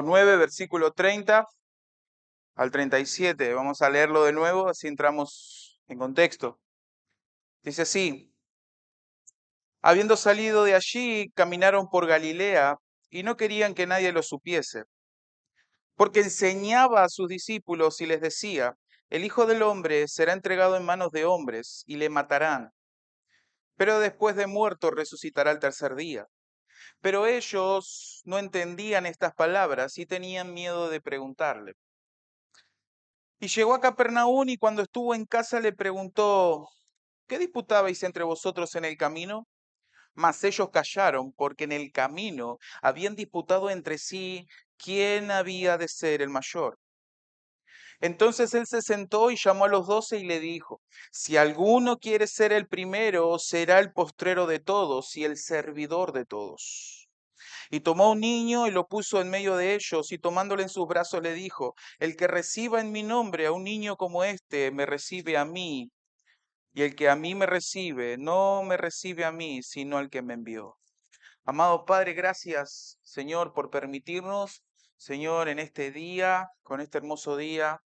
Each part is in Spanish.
9, versículo 30 al 37. Vamos a leerlo de nuevo, así entramos en contexto. Dice así: habiendo salido de allí, caminaron por Galilea y no querían que nadie lo supiese, porque enseñaba a sus discípulos y les decía: el Hijo del Hombre será entregado en manos de hombres y le matarán, pero después de muerto resucitará al tercer día. Pero ellos no entendían estas palabras y tenían miedo de preguntarle. Y llegó a Capernaum y cuando estuvo en casa le preguntó: ¿qué disputabais entre vosotros en el camino? Mas ellos callaron, porque en el camino habían disputado entre sí quién había de ser el mayor. Entonces él se sentó y llamó a los 12 y le dijo: si alguno quiere ser el primero, será el postrero de todos y el servidor de todos. Y tomó un niño y lo puso en medio de ellos, y tomándole en sus brazos le dijo: el que reciba en mi nombre a un niño como este, me recibe a mí, y el que a mí me recibe, no me recibe a mí, sino al que me envió. Amado Padre, gracias, Señor, por permitirnos, Señor, en este día, con este hermoso día,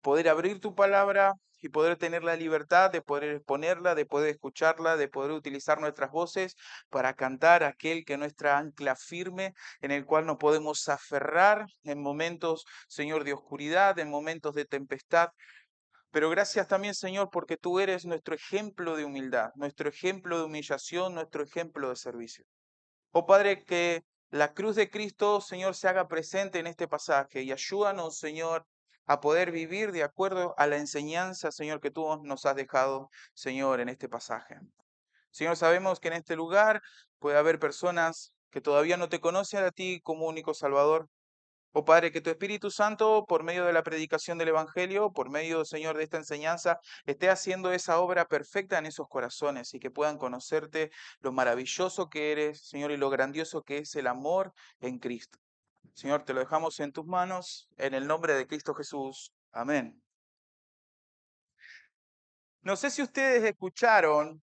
poder abrir tu palabra y poder tener la libertad de poder exponerla, de poder escucharla, de poder utilizar nuestras voces para cantar aquel que es nuestra ancla firme, en el cual nos podemos aferrar en momentos, Señor, de oscuridad, en momentos de tempestad. Pero gracias también, Señor, porque tú eres nuestro ejemplo de humildad, nuestro ejemplo de humillación, nuestro ejemplo de servicio. Oh Padre, que la cruz de Cristo, Señor, se haga presente en este pasaje y ayúdanos, Señor, a poder vivir de acuerdo a la enseñanza, Señor, que tú nos has dejado, Señor, en este pasaje. Señor, sabemos que en este lugar puede haber personas que todavía no te conocen a ti como único Salvador. Oh Padre, que tu Espíritu Santo, por medio de la predicación del Evangelio, por medio, Señor, de esta enseñanza, esté haciendo esa obra perfecta en esos corazones y que puedan conocerte lo maravilloso que eres, Señor, y lo grandioso que es el amor en Cristo. Señor, te lo dejamos en tus manos, en el nombre de Cristo Jesús. Amén. No sé si ustedes escucharon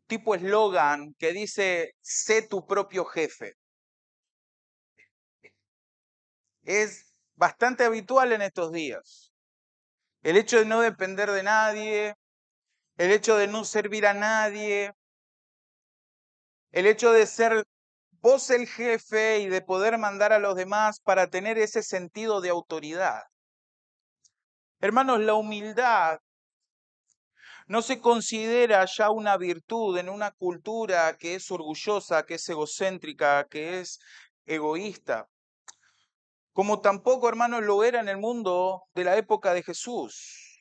tipo eslogan que dice: sé tu propio jefe. Es bastante habitual en estos días. El hecho de no depender de nadie, el hecho de no servir a nadie, el hecho de ser vos el jefe y de poder mandar a los demás para tener ese sentido de autoridad. Hermanos, la humildad no se considera ya una virtud en una cultura que es orgullosa, que es egocéntrica, que es egoísta. Como tampoco, hermanos, lo era en el mundo de la época de Jesús.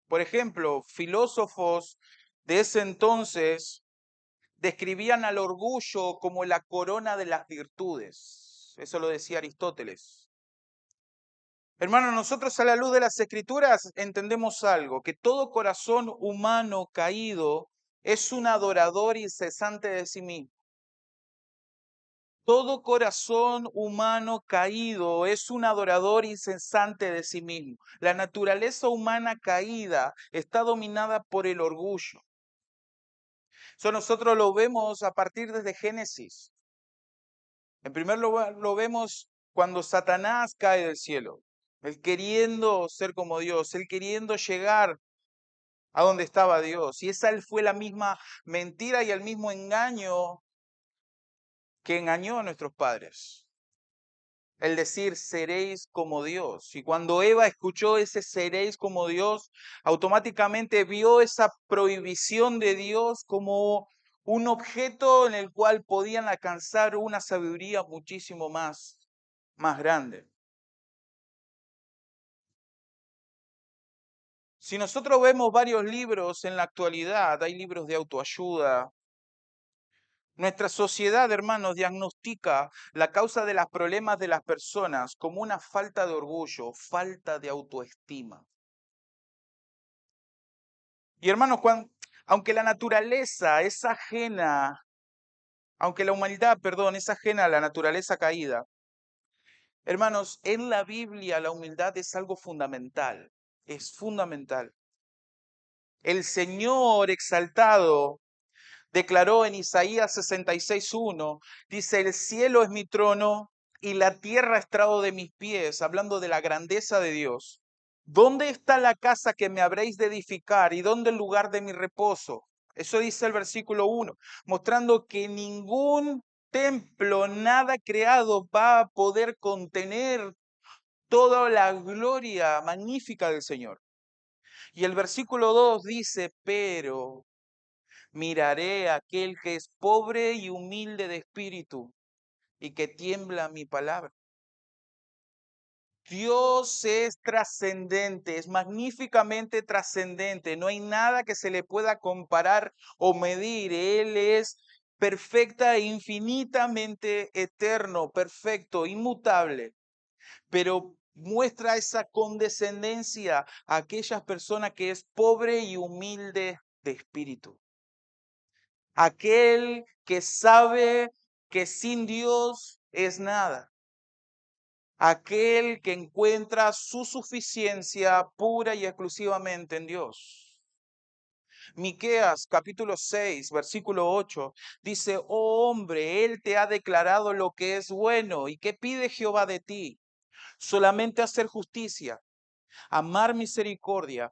Por ejemplo, filósofos de ese entonces describían al orgullo como la corona de las virtudes. Eso lo decía Aristóteles. Hermanos, nosotros a la luz de las Escrituras entendemos algo: que todo corazón humano caído es un adorador incesante de sí mismo. Todo corazón humano caído es un adorador incesante de sí mismo. La naturaleza humana caída está dominada por el orgullo. Eso nosotros lo vemos a partir desde Génesis. En primer lugar, lo vemos cuando Satanás cae del cielo. Él queriendo ser como Dios, él queriendo llegar a donde estaba Dios. Y esa fue la misma mentira y el mismo engaño que engañó a nuestros padres. El decir: seréis como Dios. Y cuando Eva escuchó ese seréis como Dios, automáticamente vio esa prohibición de Dios como un objeto en el cual podían alcanzar una sabiduría muchísimo más grande. Si nosotros vemos varios libros en la actualidad, hay libros de autoayuda. Nuestra sociedad, hermanos, diagnostica la causa de los problemas de las personas como una falta de orgullo, falta de autoestima. Y hermanos, aunque la naturaleza es ajena, aunque la humanidad, perdón, es ajena a la naturaleza caída, hermanos, en la Biblia la humildad es algo fundamental, es fundamental. El Señor exaltado declaró en Isaías 66:1, dice: el cielo es mi trono y la tierra estrado de mis pies, hablando de la grandeza de Dios. ¿Dónde está la casa que me habréis de edificar y dónde el lugar de mi reposo? Eso dice el versículo 1, mostrando que ningún templo, nada creado va a poder contener toda la gloria magnífica del Señor. Y el versículo 2 dice, pero miraré a aquel que es pobre y humilde de espíritu y que tiembla mi palabra. Dios es trascendente, es magníficamente trascendente. No hay nada que se le pueda comparar o medir. Él es perfecta e infinitamente eterno, perfecto, inmutable. Pero muestra esa condescendencia a aquellas personas que es pobre y humilde de espíritu. Aquel que sabe que sin Dios es nada. Aquel que encuentra su suficiencia pura y exclusivamente en Dios. Miqueas capítulo 6, versículo 8 dice, oh hombre, Él te ha declarado lo que es bueno. ¿Y qué pide Jehová de ti? Solamente hacer justicia, amar misericordia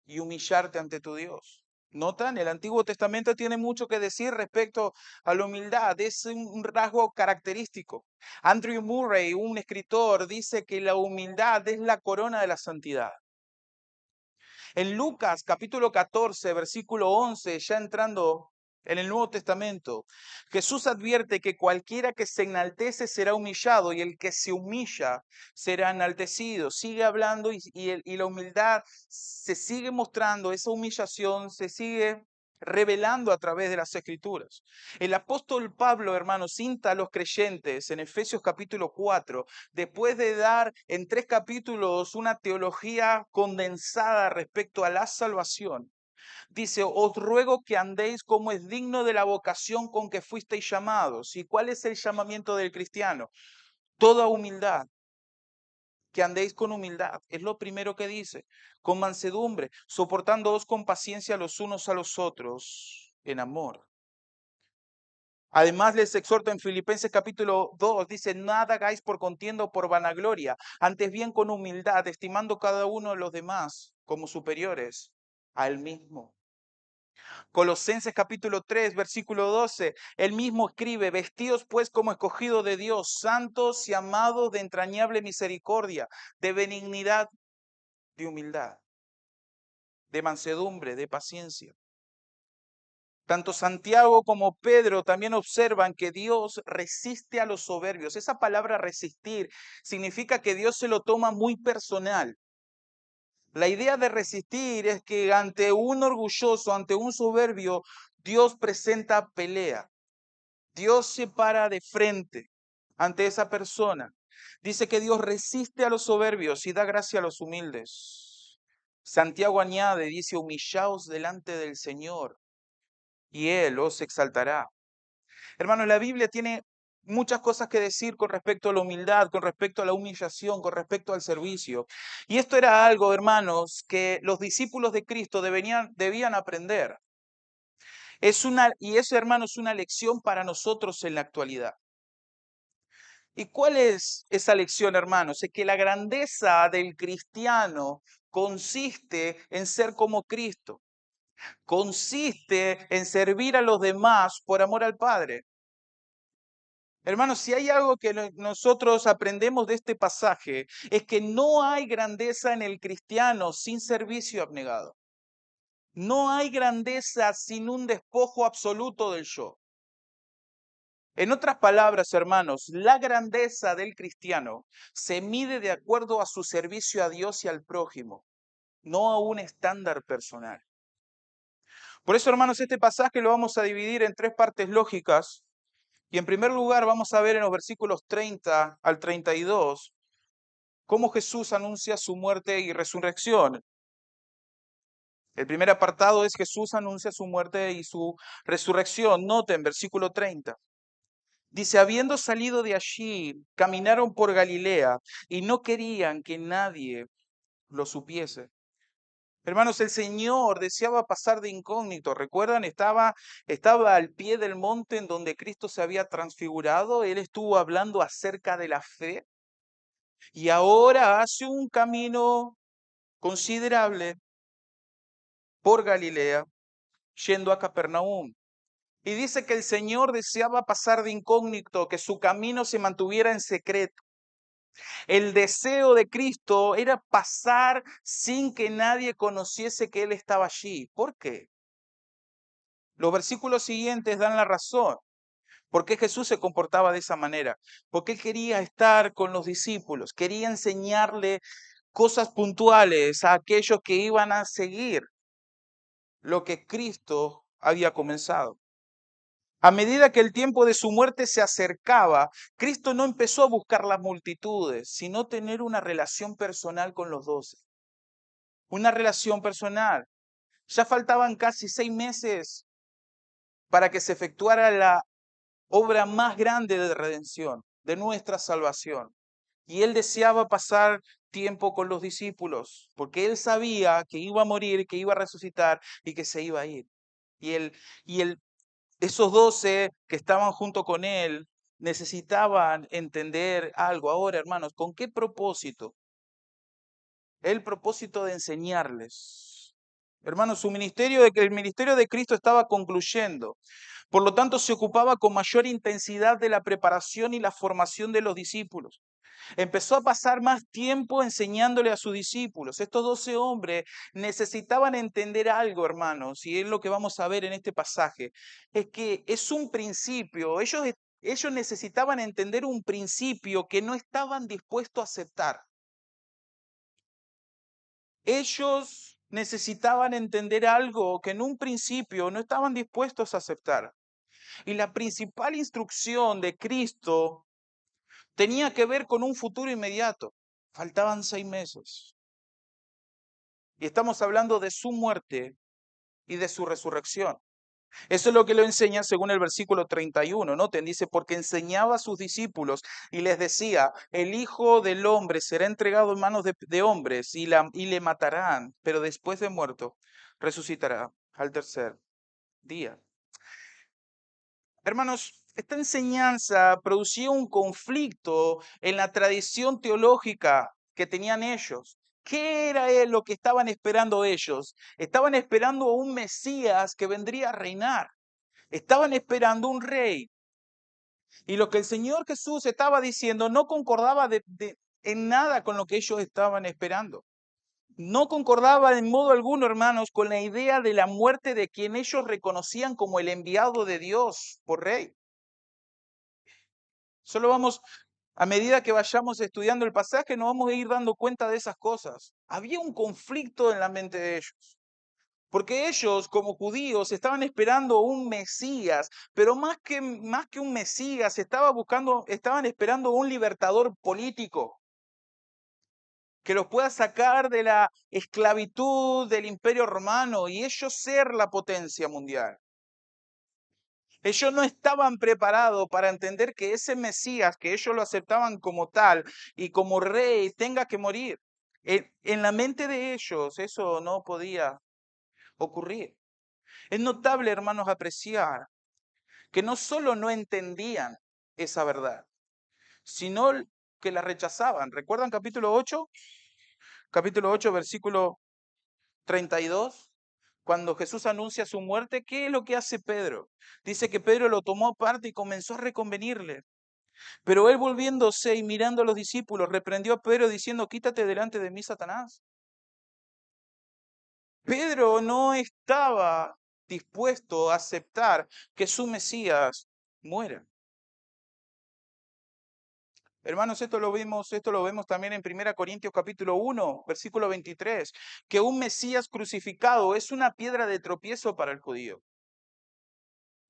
y humillarte ante tu Dios. ¿Notan? El Antiguo Testamento tiene mucho que decir respecto a la humildad. Es un rasgo característico. Andrew Murray, un escritor, dice que la humildad es la corona de la santidad. En Lucas capítulo 14, versículo 11, ya entrando en el Nuevo Testamento, Jesús advierte que cualquiera que se enaltece será humillado y el que se humilla será enaltecido. Sigue hablando y la humildad se sigue mostrando, esa humillación se sigue revelando a través de las Escrituras. El apóstol Pablo, hermanos, insta a los creyentes en Efesios capítulo 4, después de dar en 3 capítulos una teología condensada respecto a la salvación. Dice, os ruego que andéis como es digno de la vocación con que fuisteis llamados. ¿Y cuál es el llamamiento del cristiano? Toda humildad, que andéis con humildad. Es lo primero que dice. Con mansedumbre, soportándoos con paciencia los unos a los otros en amor. Además les exhorto en Filipenses capítulo 2, dice, nada hagáis por contienda o por vanagloria, antes bien con humildad, estimando cada uno de los demás como superiores a él mismo. Colosenses capítulo 3, versículo 12, él mismo escribe, vestidos pues como escogidos de Dios, santos y amados de entrañable misericordia, de benignidad, de humildad, de mansedumbre, de paciencia. Tanto Santiago como Pedro también observan que Dios resiste a los soberbios. Esa palabra resistir significa que Dios se lo toma muy personal. La idea de resistir es que ante un orgulloso, ante un soberbio, Dios presenta pelea. Dios se para de frente ante esa persona. Dice que Dios resiste a los soberbios y da gracia a los humildes. Santiago añade, dice, humillaos delante del Señor y Él os exaltará. Hermanos, la Biblia tiene muchas cosas que decir con respecto a la humildad, con respecto a la humillación, con respecto al servicio. Y esto era algo, hermanos, que los discípulos de Cristo debían aprender. Y eso, hermanos, es una lección para nosotros en la actualidad. ¿Y cuál es esa lección, hermanos? Es que la grandeza del cristiano consiste en ser como Cristo. Consiste en servir a los demás por amor al Padre. Hermanos, si hay algo que nosotros aprendemos de este pasaje, es que no hay grandeza en el cristiano sin servicio abnegado. No hay grandeza sin un despojo absoluto del yo. En otras palabras, hermanos, la grandeza del cristiano se mide de acuerdo a su servicio a Dios y al prójimo, no a un estándar personal. Por eso, hermanos, este pasaje lo vamos a dividir en 3 partes lógicas. Y en primer lugar vamos a ver en los versículos 30 al 32 cómo Jesús anuncia su muerte y resurrección. El primer apartado es Jesús anuncia su muerte y su resurrección. Noten, versículo 30. Dice, habiendo salido de allí, caminaron por Galilea y no querían que nadie lo supiese, Hermanos, el Señor deseaba pasar de incógnito. ¿Recuerdan? Estaba al pie del monte en donde Cristo se había transfigurado. Él estuvo hablando acerca de la fe y ahora hace un camino considerable por Galilea, yendo a Capernaum. Y dice que el Señor deseaba pasar de incógnito, que su camino se mantuviera en secreto. El deseo de Cristo era pasar sin que nadie conociese que Él estaba allí. ¿Por qué? Los versículos siguientes dan la razón. ¿Por qué Jesús se comportaba de esa manera? Porque Él quería estar con los discípulos, quería enseñarle cosas puntuales a aquellos que iban a seguir lo que Cristo había comenzado. A medida que el tiempo de su muerte se acercaba, Cristo no empezó a buscar las multitudes, sino tener una relación personal con los 12. Una relación personal. Ya faltaban casi 6 meses para que se efectuara la obra más grande de redención, de nuestra salvación. Y él deseaba pasar tiempo con los discípulos, porque él sabía que iba a morir, que iba a resucitar y que se iba a ir. Y él, y él Esos 12 que estaban junto con él necesitaban entender algo. Ahora, hermanos, ¿con qué propósito? El propósito de enseñarles. Hermanos, el ministerio de Cristo estaba concluyendo. Por lo tanto, se ocupaba con mayor intensidad de la preparación y la formación de los discípulos. Empezó a pasar más tiempo enseñándole a sus discípulos. Estos 12 hombres necesitaban entender algo, hermanos, y es lo que vamos a ver en este pasaje. Es que es un principio. Ellos necesitaban entender un principio que no estaban dispuestos a aceptar. Ellos necesitaban entender algo que en un principio no estaban dispuestos a aceptar. Y la principal instrucción de Cristo tenía que ver con un futuro inmediato. Faltaban 6 meses. Y estamos hablando de su muerte y de su resurrección. Eso es lo que lo enseña según el versículo 31, ¿no? Te dice, porque enseñaba a sus discípulos y les decía, el Hijo del Hombre será entregado en manos de hombres y le matarán, pero después de muerto resucitará al tercer día. Hermanos, esta enseñanza producía un conflicto en la tradición teológica que tenían ellos. ¿Qué era lo que estaban esperando ellos? Estaban esperando a un Mesías que vendría a reinar. Estaban esperando un rey. Y lo que el Señor Jesús estaba diciendo no concordaba en nada con lo que ellos estaban esperando. No concordaba en modo alguno, hermanos, con la idea de la muerte de quien ellos reconocían como el enviado de Dios por rey. A medida que vayamos estudiando el pasaje, nos vamos a ir dando cuenta de esas cosas. Había un conflicto en la mente de ellos. Porque ellos, como judíos, estaban esperando un Mesías, pero más que un Mesías, estaban esperando un libertador político que los pueda sacar de la esclavitud del Imperio Romano y ellos ser la potencia mundial. Ellos no estaban preparados para entender que ese Mesías, que ellos lo aceptaban como tal y como rey, tenga que morir. En la mente de ellos eso no podía ocurrir. Es notable, hermanos, apreciar que no solo no entendían esa verdad, sino que la rechazaban. ¿Recuerdan capítulo 8? Capítulo 8, versículo 32. Cuando Jesús anuncia su muerte, ¿qué es lo que hace Pedro? Dice que Pedro lo tomó aparte y comenzó a reconvenirle. Pero él volviéndose y mirando a los discípulos, reprendió a Pedro diciendo, quítate delante de mí, Satanás. Pedro no estaba dispuesto a aceptar que su Mesías muera. Hermanos, esto lo vemos también en 1 Corintios capítulo 1, versículo 23, que un Mesías crucificado es una piedra de tropiezo para el judío.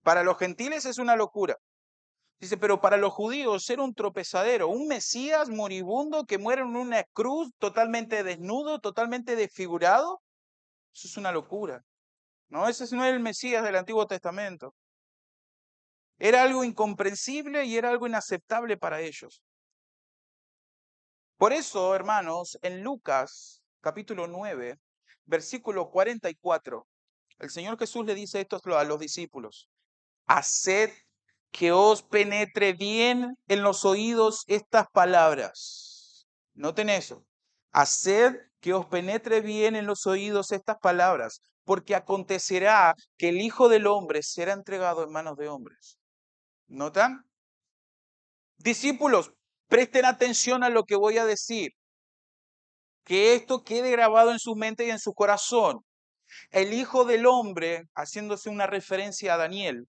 Para los gentiles es una locura. Dice, pero para los judíos era un tropezadero, un Mesías moribundo que muere en una cruz totalmente desnudo, totalmente desfigurado. Eso es una locura. No, ese no es el Mesías del Antiguo Testamento. Era algo incomprensible y era algo inaceptable para ellos. Por eso, hermanos, en Lucas capítulo 9, versículo 44. El Señor Jesús le dice esto a los discípulos. Haced que os penetre bien en los oídos estas palabras. Noten eso. Haced que os penetre bien en los oídos estas palabras, porque acontecerá que el Hijo del Hombre será entregado en manos de hombres. ¿Notan? Discípulos, presten atención a lo que voy a decir. Que esto quede grabado en su mente y en su corazón. El Hijo del Hombre, haciéndose una referencia a Daniel,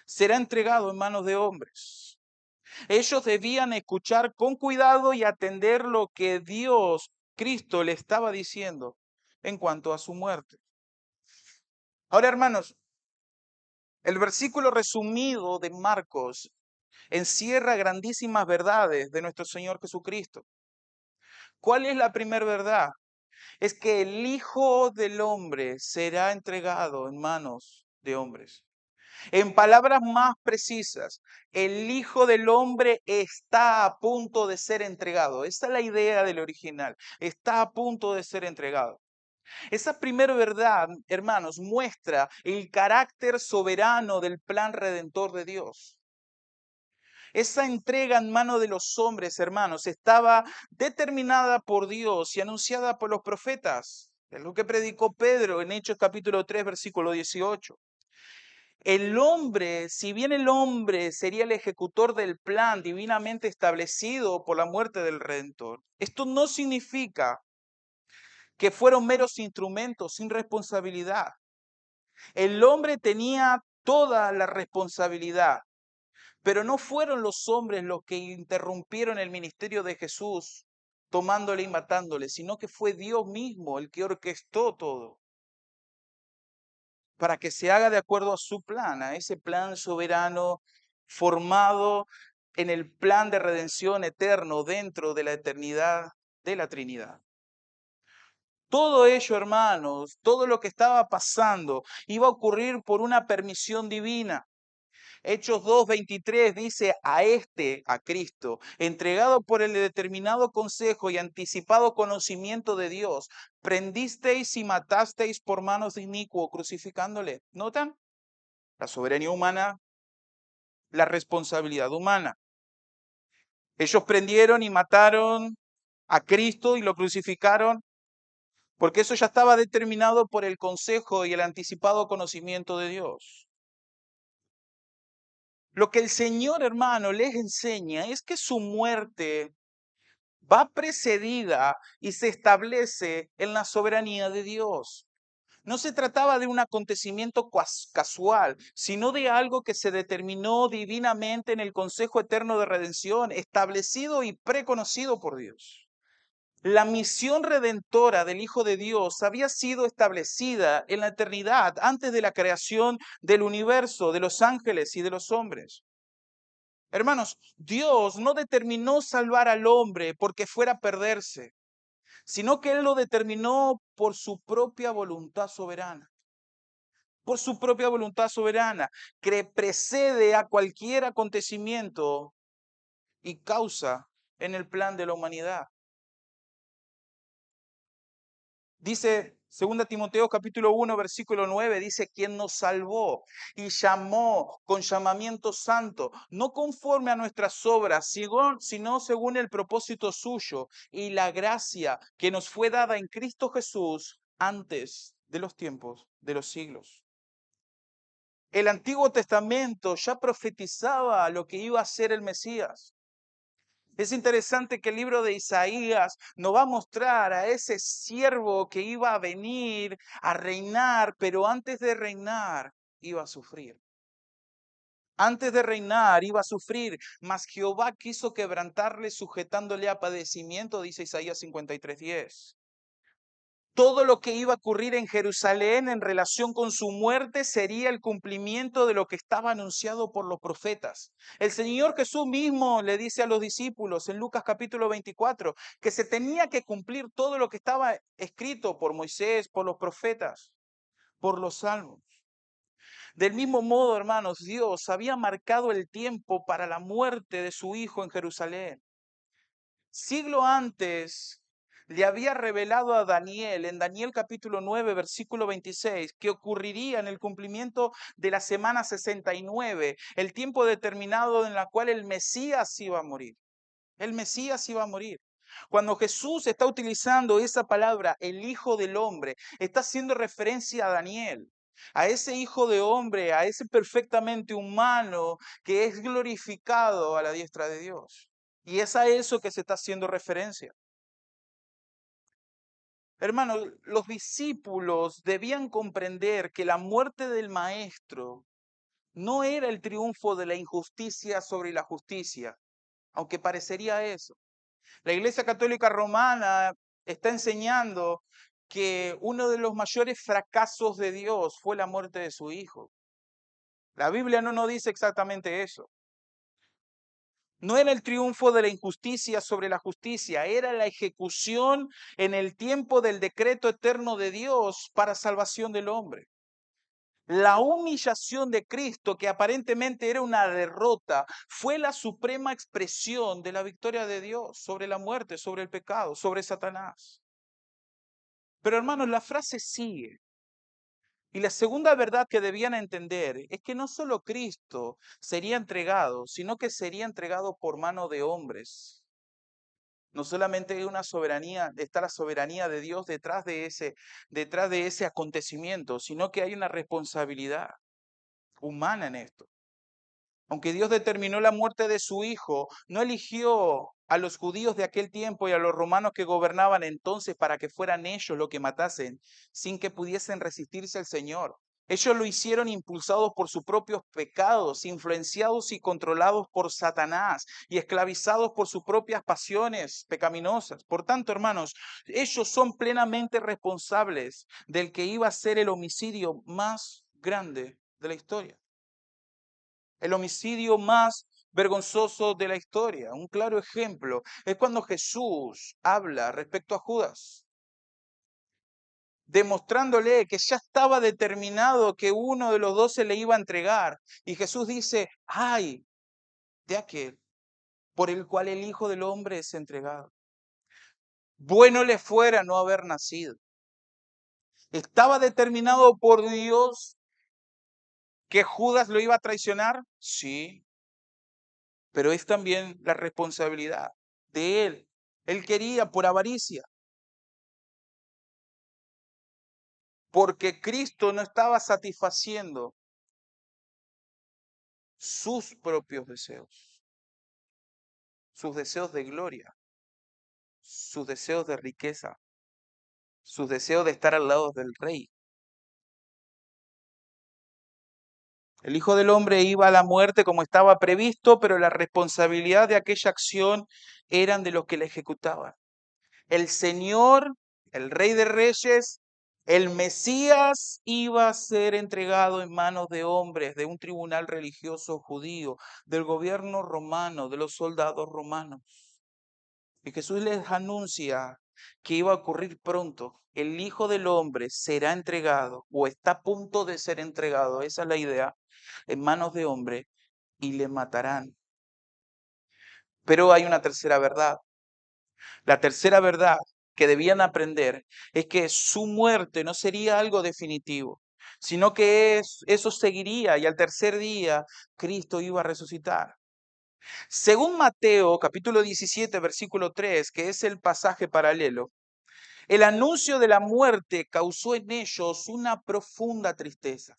será entregado en manos de hombres. Ellos debían escuchar con cuidado y atender lo que Dios, Cristo, le estaba diciendo en cuanto a su muerte. Ahora, hermanos, el versículo resumido de Marcos encierra grandísimas verdades de nuestro Señor Jesucristo. ¿Cuál es la primera verdad? Es que el Hijo del Hombre será entregado en manos de hombres. En palabras más precisas, el Hijo del Hombre está a punto de ser entregado. Esa es la idea del original. Está a punto de ser entregado. Esa primera verdad, hermanos, muestra el carácter soberano del plan redentor de Dios. Esa entrega en manos de los hombres, hermanos, estaba determinada por Dios y anunciada por los profetas. Es lo que predicó Pedro en Hechos capítulo 3, versículo 18. El hombre, si bien el hombre sería el ejecutor del plan divinamente establecido por la muerte del Redentor, esto no significa que fueron meros instrumentos sin responsabilidad. El hombre tenía toda la responsabilidad, pero no fueron los hombres los que interrumpieron el ministerio de Jesús tomándole y matándole, sino que fue Dios mismo el que orquestó todo para que se haga de acuerdo a su plan, a ese plan soberano formado en el plan de redención eterno dentro de la eternidad de la Trinidad. Todo ello, hermanos, todo lo que estaba pasando iba a ocurrir por una permisión divina. Hechos 2:23 dice, a Cristo, entregado por el determinado consejo y anticipado conocimiento de Dios, prendisteis y matasteis por manos de inicuo, crucificándole. ¿Notan? La soberanía humana, la responsabilidad humana. Ellos prendieron y mataron a Cristo y lo crucificaron porque eso ya estaba determinado por el consejo y el anticipado conocimiento de Dios. Lo que el Señor, hermano, les enseña es que su muerte va precedida y se establece en la soberanía de Dios. No se trataba de un acontecimiento casual, sino de algo que se determinó divinamente en el consejo eterno de redención, establecido y preconocido por Dios. La misión redentora del Hijo de Dios había sido establecida en la eternidad antes de la creación del universo, de los ángeles y de los hombres. Hermanos, Dios no determinó salvar al hombre porque fuera a perderse, sino que Él lo determinó por su propia voluntad soberana. Por su propia voluntad soberana, que precede a cualquier acontecimiento y causa en el plan de la humanidad. Dice 2 Timoteo capítulo 1, versículo 9, dice, quien nos salvó y llamó con llamamiento santo, no conforme a nuestras obras, sino según el propósito suyo y la gracia que nos fue dada en Cristo Jesús antes de los tiempos de los siglos. El Antiguo Testamento ya profetizaba lo que iba a ser el Mesías. Es interesante que el libro de Isaías nos va a mostrar a ese siervo que iba a venir a reinar, pero antes de reinar iba a sufrir. Antes de reinar iba a sufrir, mas Jehová quiso quebrantarle sujetándole a padecimiento, dice Isaías 53:10. Todo lo que iba a ocurrir en Jerusalén en relación con su muerte sería el cumplimiento de lo que estaba anunciado por los profetas. El Señor Jesús mismo le dice a los discípulos en Lucas capítulo 24 que se tenía que cumplir todo lo que estaba escrito por Moisés, por los profetas, por los salmos. Del mismo modo, hermanos, Dios había marcado el tiempo para la muerte de su Hijo en Jerusalén. Siglo antes, le había revelado a Daniel, en Daniel capítulo 9, versículo 26, que ocurriría en el cumplimiento de la semana 69, el tiempo determinado en la cual el Mesías iba a morir. El Mesías iba a morir. Cuando Jesús está utilizando esa palabra, el Hijo del Hombre, está haciendo referencia a Daniel, a ese Hijo de Hombre, a ese perfectamente humano que es glorificado a la diestra de Dios. Y es a eso que se está haciendo referencia. Hermanos, los discípulos debían comprender que la muerte del Maestro no era el triunfo de la injusticia sobre la justicia, aunque parecería eso. La Iglesia Católica Romana está enseñando que uno de los mayores fracasos de Dios fue la muerte de su Hijo. La Biblia no nos dice exactamente eso. No era el triunfo de la injusticia sobre la justicia, era la ejecución en el tiempo del decreto eterno de Dios para salvación del hombre. La humillación de Cristo, que aparentemente era una derrota, fue la suprema expresión de la victoria de Dios sobre la muerte, sobre el pecado, sobre Satanás. Pero hermanos, la frase sigue. Y la segunda verdad que debían entender es que no solo Cristo sería entregado, sino que sería entregado por mano de hombres. No solamente hay una soberanía, está la soberanía de Dios detrás de ese acontecimiento, sino que hay una responsabilidad humana en esto. Aunque Dios determinó la muerte de su Hijo, no eligió a los judíos de aquel tiempo y a los romanos que gobernaban entonces para que fueran ellos los que matasen, sin que pudiesen resistirse al Señor. Ellos lo hicieron impulsados por sus propios pecados, influenciados y controlados por Satanás y esclavizados por sus propias pasiones pecaminosas. Por tanto, hermanos, ellos son plenamente responsables del que iba a ser el homicidio más grande de la historia. El homicidio más vergonzoso de la historia. Un claro ejemplo es cuando Jesús habla respecto a Judas, demostrándole que ya estaba determinado que uno de los 12 le iba a entregar. Y Jesús dice, ay, de aquel por el cual el Hijo del Hombre es entregado. Bueno le fuera no haber nacido. ¿Estaba determinado por Dios que Judas lo iba a traicionar? Sí, pero es también la responsabilidad de él. Él quería por avaricia, porque Cristo no estaba satisfaciendo sus propios deseos, sus deseos de gloria, sus deseos de riqueza, sus deseos de estar al lado del rey. El Hijo del Hombre iba a la muerte como estaba previsto, pero la responsabilidad de aquella acción eran de los que la ejecutaban. El Señor, el Rey de Reyes, el Mesías iba a ser entregado en manos de hombres, de un tribunal religioso judío, del gobierno romano, de los soldados romanos. Y Jesús les anuncia que iba a ocurrir pronto. El Hijo del Hombre será entregado o está a punto de ser entregado, esa es la idea, en manos de hombre y le matarán. Pero hay una tercera verdad. La tercera verdad que debían aprender es que su muerte no sería algo definitivo, sino que eso seguiría y al tercer día Cristo iba a resucitar. Según Mateo capítulo 17, versículo 3, que es el pasaje paralelo, el anuncio de la muerte causó en ellos una profunda tristeza.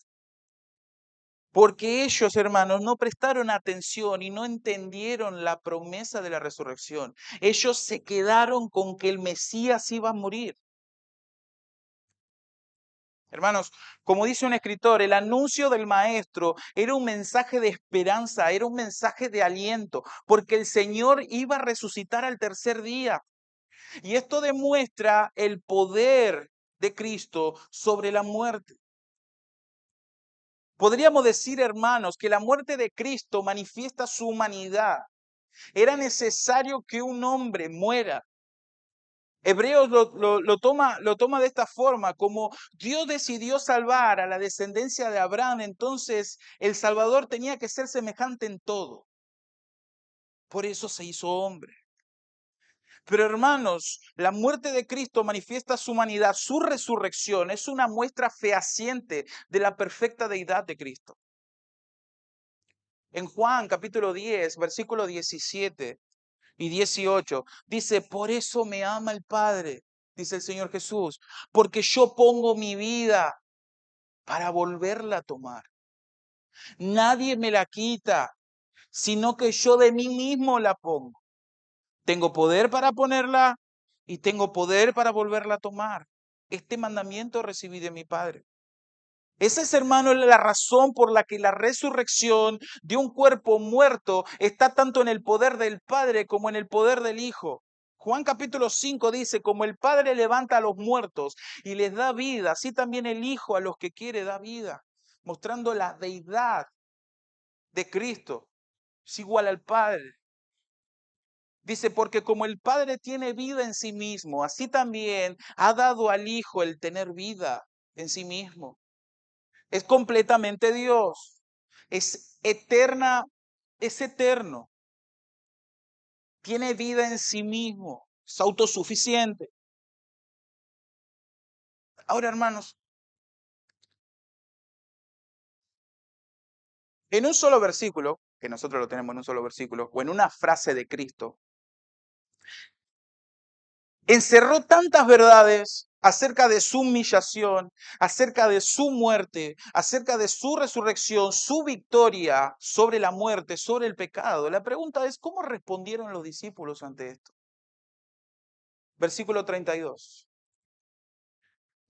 Porque ellos, hermanos, no prestaron atención y no entendieron la promesa de la resurrección. Ellos se quedaron con que el Mesías iba a morir. Hermanos, como dice un escritor, el anuncio del Maestro era un mensaje de esperanza, era un mensaje de aliento, porque el Señor iba a resucitar al tercer día. Y esto demuestra el poder de Cristo sobre la muerte. Podríamos decir, hermanos, que la muerte de Cristo manifiesta su humanidad. Era necesario que un hombre muera. Hebreos lo toma de esta forma, como Dios decidió salvar a la descendencia de Abraham, entonces el Salvador tenía que ser semejante en todo. Por eso se hizo hombre. Pero hermanos, la muerte de Cristo manifiesta su humanidad, su resurrección es una muestra fehaciente de la perfecta deidad de Cristo. En Juan capítulo 10, versículo 17 y 18, dice, por eso me ama el Padre, dice el Señor Jesús, porque yo pongo mi vida para volverla a tomar. Nadie me la quita, sino que yo de mí mismo la pongo. Tengo poder para ponerla y tengo poder para volverla a tomar. Este mandamiento recibí de mi Padre. Esa es, hermano, la razón por la que la resurrección de un cuerpo muerto está tanto en el poder del Padre como en el poder del Hijo. Juan capítulo 5 dice, como el Padre levanta a los muertos y les da vida, así también el Hijo a los que quiere da vida, mostrando la deidad de Cristo. Es igual al Padre. Dice, porque como el Padre tiene vida en sí mismo, así también ha dado al Hijo el tener vida en sí mismo. Es completamente Dios. Es eterna, es eterno. Tiene vida en sí mismo. Es autosuficiente. Ahora, hermanos, en un solo versículo, que nosotros lo tenemos en un solo versículo, o en una frase de Cristo, encerró tantas verdades acerca de su humillación, acerca de su muerte, acerca de su resurrección, su victoria sobre la muerte, sobre el pecado. La pregunta es, ¿cómo respondieron los discípulos ante esto? Versículo 32.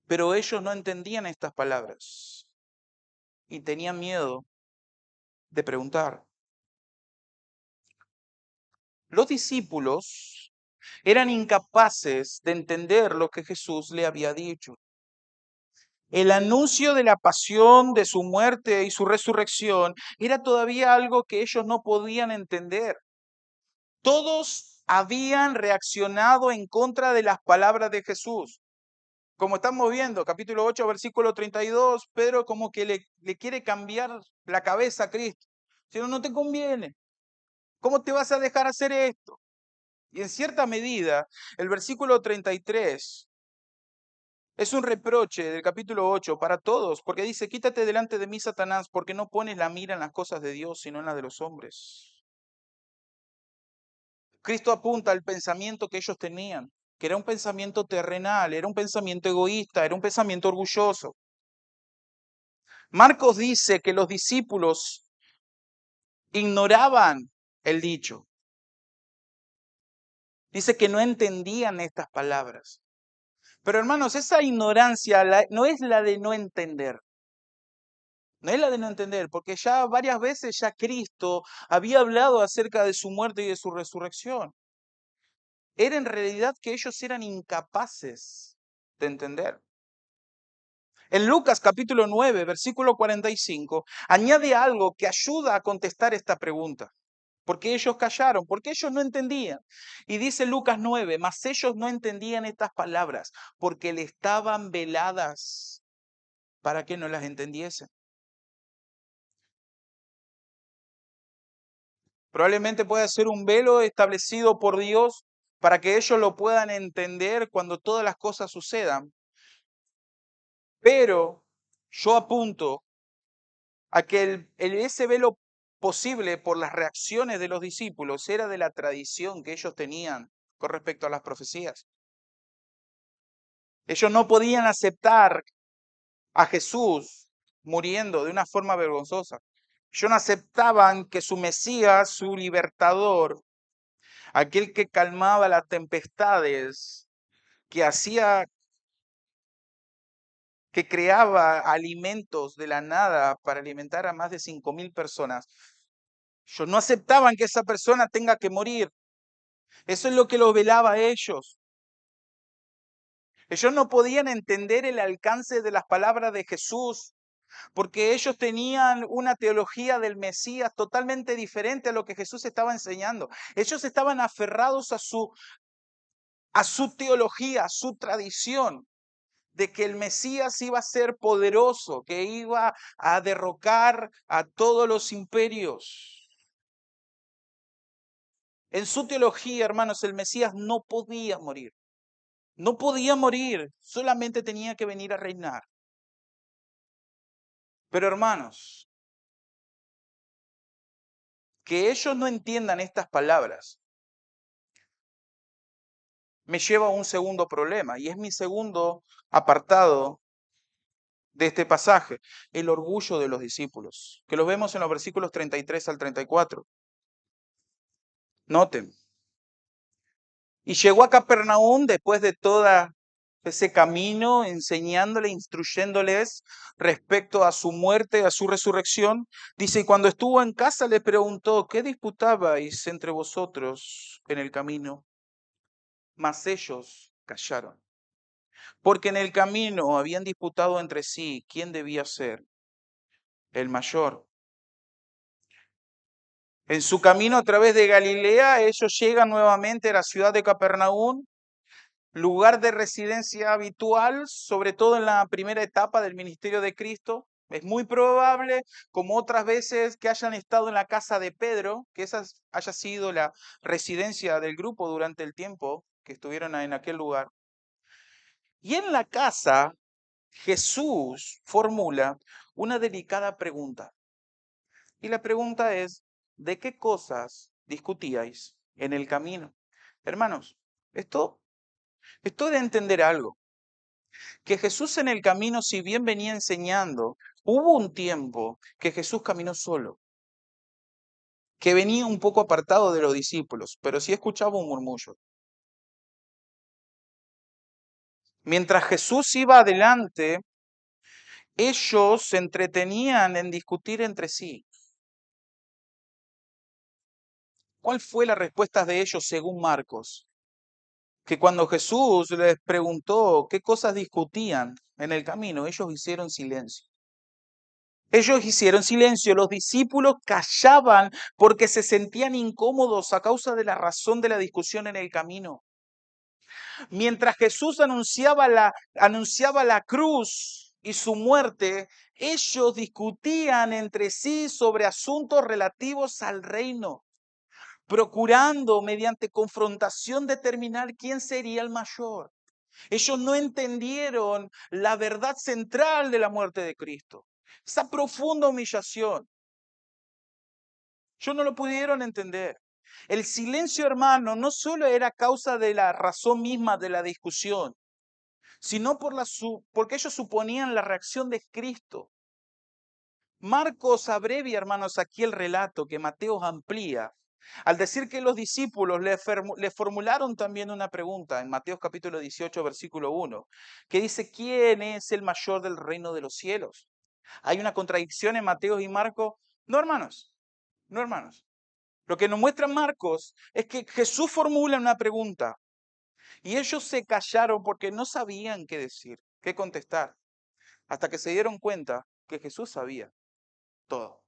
Pero ellos no entendían estas palabras y tenían miedo de preguntar. Los discípulos eran incapaces de entender lo que Jesús le había dicho. El anuncio de la pasión, de su muerte y su resurrección era todavía algo que ellos no podían entender. Todos habían reaccionado en contra de las palabras de Jesús. Como estamos viendo, capítulo 8, versículo 32, Pedro como que le quiere cambiar la cabeza a Cristo. Si no, no te conviene. ¿Cómo te vas a dejar hacer esto? Y en cierta medida, el versículo 33 es un reproche del capítulo 8 para todos, porque dice, quítate delante de mí, Satanás, porque no pones la mira en las cosas de Dios, sino en las de los hombres. Cristo apunta al pensamiento que ellos tenían, que era un pensamiento terrenal, era un pensamiento egoísta, era un pensamiento orgulloso. Marcos dice que los discípulos ignoraban el dicho. Dice que no entendían estas palabras. Pero hermanos, esa ignorancia no es la de no entender. No es la de no entender, porque ya varias veces ya Cristo había hablado acerca de su muerte y de su resurrección. Era en realidad que ellos eran incapaces de entender. En Lucas capítulo 9, versículo 45, añade algo que ayuda a contestar esta pregunta. Porque ellos callaron, porque ellos no entendían. Y dice Lucas 9, mas ellos no entendían estas palabras, porque le estaban veladas para que no las entendiesen. Probablemente pueda ser un velo establecido por Dios para que ellos lo puedan entender cuando todas las cosas sucedan. Pero yo apunto a que ese velo posible por las reacciones de los discípulos era de la tradición que ellos tenían con respecto a las profecías. Ellos no podían aceptar a Jesús muriendo de una forma vergonzosa. Ellos no aceptaban que su Mesías, su libertador, aquel que calmaba las tempestades, que hacía, que creaba alimentos de la nada para alimentar a más de 5.000 personas, ellos no aceptaban que esa persona tenga que morir. Eso es lo que los velaba a ellos. Ellos no podían entender el alcance de las palabras de Jesús, porque ellos tenían una teología del Mesías totalmente diferente a lo que Jesús estaba enseñando. Ellos estaban aferrados a su teología, a su tradición, de que el Mesías iba a ser poderoso, que iba a derrocar a todos los imperios. En su teología, hermanos, el Mesías no podía morir. No podía morir, solamente tenía que venir a reinar. Pero hermanos, que ellos no entiendan estas palabras me lleva a un segundo problema, y es mi segundo apartado de este pasaje, el orgullo de los discípulos, que lo vemos en los versículos 33 al 34. Noten. Y llegó a Capernaum después de todo ese camino, enseñándole, instruyéndoles respecto a su muerte, a su resurrección. Dice, y cuando estuvo en casa le preguntó, ¿qué disputabais entre vosotros en el camino? Mas ellos callaron, porque en el camino habían disputado entre sí quién debía ser el mayor. En su camino a través de Galilea, ellos llegan nuevamente a la ciudad de Capernaum, lugar de residencia habitual, sobre todo en la primera etapa del ministerio de Cristo. Es muy probable, como otras veces, que hayan estado en la casa de Pedro, que esa haya sido la residencia del grupo durante el tiempo que estuvieron en aquel lugar. Y en la casa, Jesús formula una delicada pregunta. Y la pregunta es, ¿de qué cosas discutíais en el camino? Hermanos, esto de entender algo, que Jesús en el camino, si bien venía enseñando, hubo un tiempo que Jesús caminó solo, que venía un poco apartado de los discípulos, pero sí escuchaba un murmullo. Mientras Jesús iba adelante, ellos se entretenían en discutir entre sí. ¿Cuál fue la respuesta de ellos según Marcos? Que cuando Jesús les preguntó qué cosas discutían en el camino, ellos hicieron silencio. Ellos hicieron silencio, los discípulos callaban porque se sentían incómodos a causa de la razón de la discusión en el camino. Mientras Jesús anunciaba la cruz y su muerte, ellos discutían entre sí sobre asuntos relativos al reino, procurando mediante confrontación determinar quién sería el mayor. Ellos no entendieron la verdad central de la muerte de Cristo, esa profunda humillación. Ellos no lo pudieron entender. El silencio, hermano, no solo era causa de la razón misma de la discusión, sino porque ellos suponían la reacción de Cristo. Marcos abrevia, hermanos, aquí el relato que Mateo amplía, al decir que los discípulos le formularon también una pregunta en Mateo capítulo 18, versículo 1, que dice, ¿quién es el mayor del reino de los cielos? ¿Hay una contradicción en Mateo y Marcos? No, hermanos, no, hermanos. Lo que nos muestra Marcos es que Jesús formula una pregunta y ellos se callaron porque no sabían qué decir, qué contestar, hasta que se dieron cuenta que Jesús sabía todo,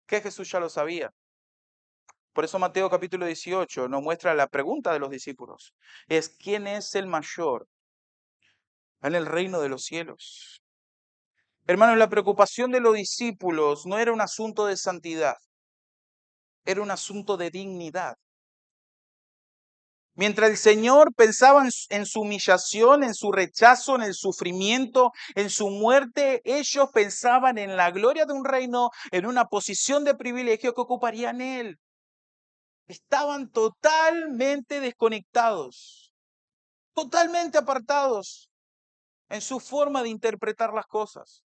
que Jesús ya lo sabía. Por eso Mateo capítulo 18 nos muestra la pregunta de los discípulos. Es, ¿quién es el mayor en el reino de los cielos? Hermanos, la preocupación de los discípulos no era un asunto de santidad, era un asunto de dignidad. Mientras el Señor pensaba en su humillación, en su rechazo, en el sufrimiento, en su muerte, ellos pensaban en la gloria de un reino, en una posición de privilegio que ocuparían Él. Estaban totalmente desconectados, totalmente apartados en su forma de interpretar las cosas.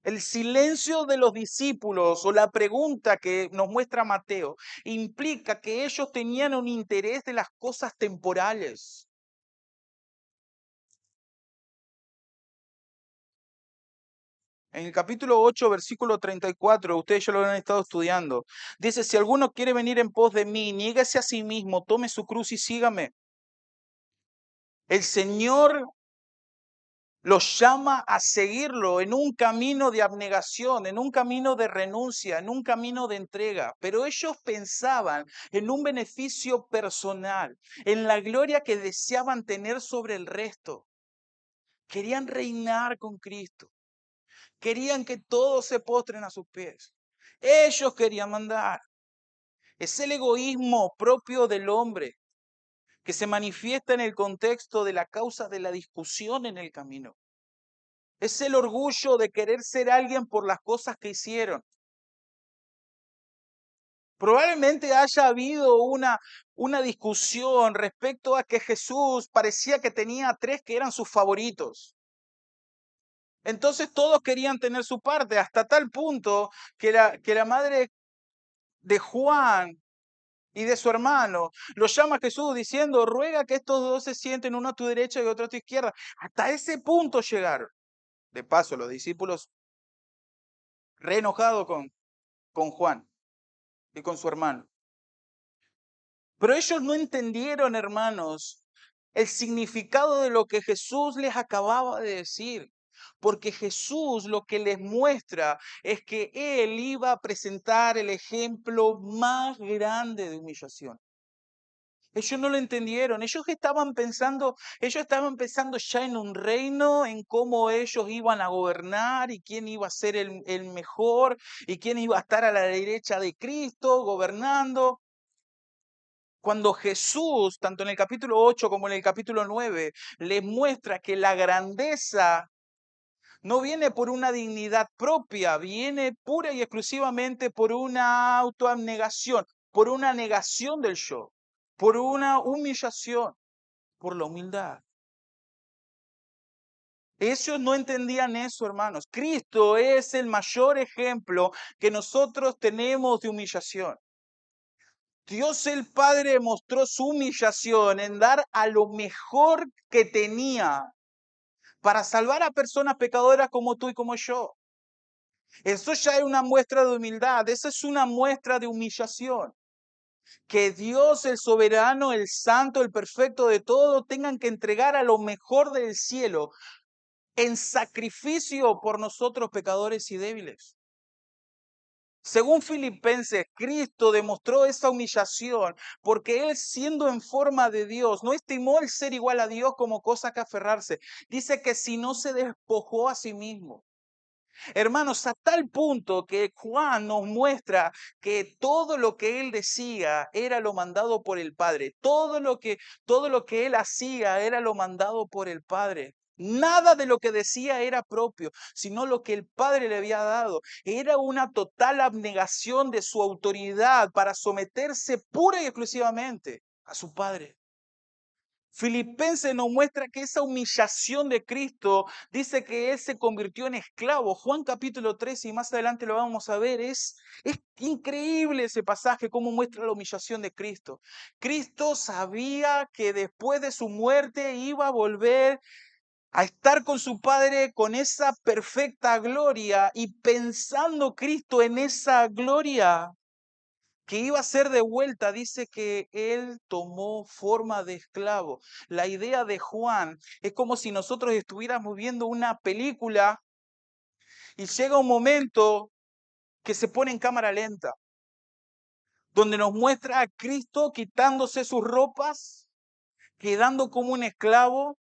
El silencio de los discípulos o la pregunta que nos muestra Mateo implica que ellos tenían un interés de las cosas temporales. En el capítulo 8, versículo 34, ustedes ya lo han estado estudiando. Dice, si alguno quiere venir en pos de mí, niéguese a sí mismo, tome su cruz y sígame. El Señor los llama a seguirlo en un camino de abnegación, en un camino de renuncia, en un camino de entrega. Pero ellos pensaban en un beneficio personal, en la gloria que deseaban tener sobre el resto. Querían reinar con Cristo. Querían que todos se postren a sus pies. Ellos querían mandar. Es el egoísmo propio del hombre que se manifiesta en el contexto de la causa de la discusión en el camino. Es el orgullo de querer ser alguien por las cosas que hicieron. Probablemente haya habido una discusión respecto a que Jesús parecía que tenía tres que eran sus favoritos. Entonces todos querían tener su parte, hasta tal punto que la madre de Juan y de su hermano lo llama a Jesús diciendo, ruega que estos dos se sienten, uno a tu derecha y otro a tu izquierda. Hasta ese punto llegaron. De paso, los discípulos re enojados con Juan y con su hermano. Pero ellos no entendieron, hermanos, el significado de lo que Jesús les acababa de decir. Porque Jesús lo que les muestra es que Él iba a presentar el ejemplo más grande de humillación. Ellos no lo entendieron, ellos estaban pensando ya en un reino, en cómo ellos iban a gobernar y quién iba a ser el mejor y quién iba a estar a la derecha de Cristo gobernando. Cuando Jesús, tanto en el capítulo 8 como en el capítulo 9, les muestra que la grandeza no viene por una dignidad propia, viene pura y exclusivamente por una autoabnegación, por una negación del yo, por una humillación, por la humildad. Ellos no entendían eso, hermanos. Cristo es el mayor ejemplo que nosotros tenemos de humillación. Dios el Padre mostró su humillación en dar a lo mejor que tenía para salvar a personas pecadoras como tú y como yo. Eso ya es una muestra de humildad, esa es una muestra de humillación. Que Dios, el soberano, el santo, el perfecto de todo, tengan que entregar a lo mejor del cielo en sacrificio por nosotros pecadores y débiles. Según Filipenses, Cristo demostró esa humillación porque Él, siendo en forma de Dios, no estimó el ser igual a Dios como cosa que aferrarse. Dice que si no se despojó a sí mismo. Hermanos, a tal punto que Juan nos muestra que todo lo que él decía era lo mandado por el Padre. Todo lo que él hacía era lo mandado por el Padre. Nada de lo que decía era propio, sino lo que el Padre le había dado. Era una total abnegación de su autoridad para someterse pura y exclusivamente a su Padre. Filipenses nos muestra que esa humillación de Cristo dice que Él se convirtió en esclavo. Juan capítulo 3, y más adelante lo vamos a ver, es increíble ese pasaje, cómo muestra la humillación de Cristo. Cristo sabía que después de su muerte iba a volver a estar con su Padre con esa perfecta gloria, y pensando Cristo en esa gloria que iba a ser de vuelta, dice que él tomó forma de esclavo. La idea de Juan es como si nosotros estuviéramos viendo una película y llega un momento que se pone en cámara lenta, donde nos muestra a Cristo quitándose sus ropas, quedando como un esclavo,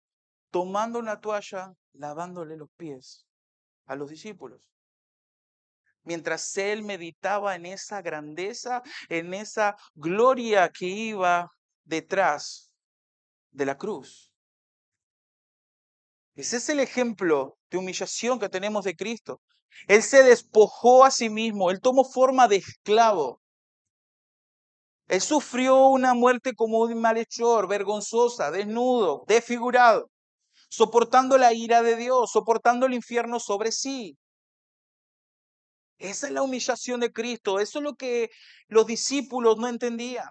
tomando una toalla, lavándole los pies a los discípulos. Mientras él meditaba en esa grandeza, en esa gloria que iba detrás de la cruz. Ese es el ejemplo de humillación que tenemos de Cristo. Él se despojó a sí mismo, él tomó forma de esclavo. Él sufrió una muerte como un malhechor, vergonzosa, desnudo, desfigurado, soportando la ira de Dios, soportando el infierno sobre sí. Esa es la humillación de Cristo. Eso es lo que los discípulos no entendían.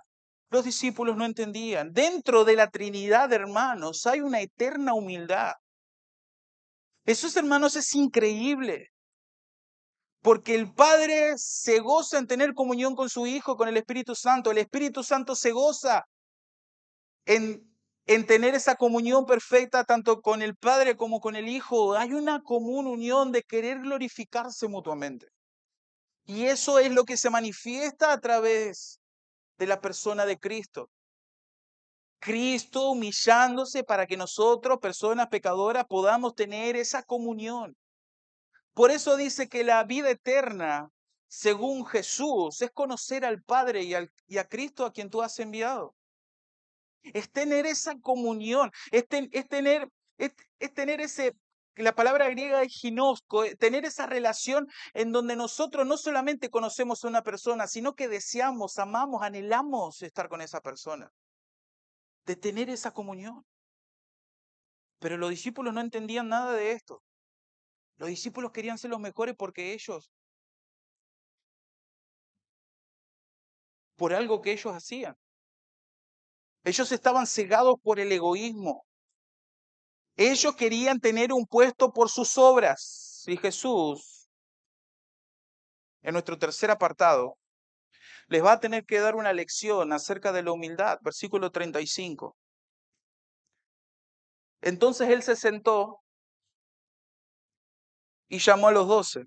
Los discípulos no entendían. Dentro de la Trinidad, hermanos, hay una eterna humildad. Eso, hermanos, es increíble. Porque el Padre se goza en tener comunión con su Hijo, con el Espíritu Santo. El Espíritu Santo se goza en tener esa comunión perfecta tanto con el Padre como con el Hijo. Hay una común unión de querer glorificarse mutuamente. Y eso es lo que se manifiesta a través de la persona de Cristo. Cristo humillándose para que nosotros, personas pecadoras, podamos tener esa comunión. Por eso dice que la vida eterna según Jesús, es conocer al Padre y a Cristo a quien tú has enviado. Es tener esa comunión, es tener ese, la palabra griega es ginosco, tener esa relación en donde nosotros no solamente conocemos a una persona, sino que deseamos, amamos, anhelamos estar con esa persona. De tener esa comunión. Pero los discípulos no entendían nada de esto. Los discípulos querían ser los mejores porque ellos, por algo que ellos hacían. Ellos estaban cegados por el egoísmo. Ellos querían tener un puesto por sus obras. Y Jesús, en nuestro tercer apartado, les va a tener que dar una lección acerca de la humildad. Versículo 35. Entonces él se sentó y llamó a los 12.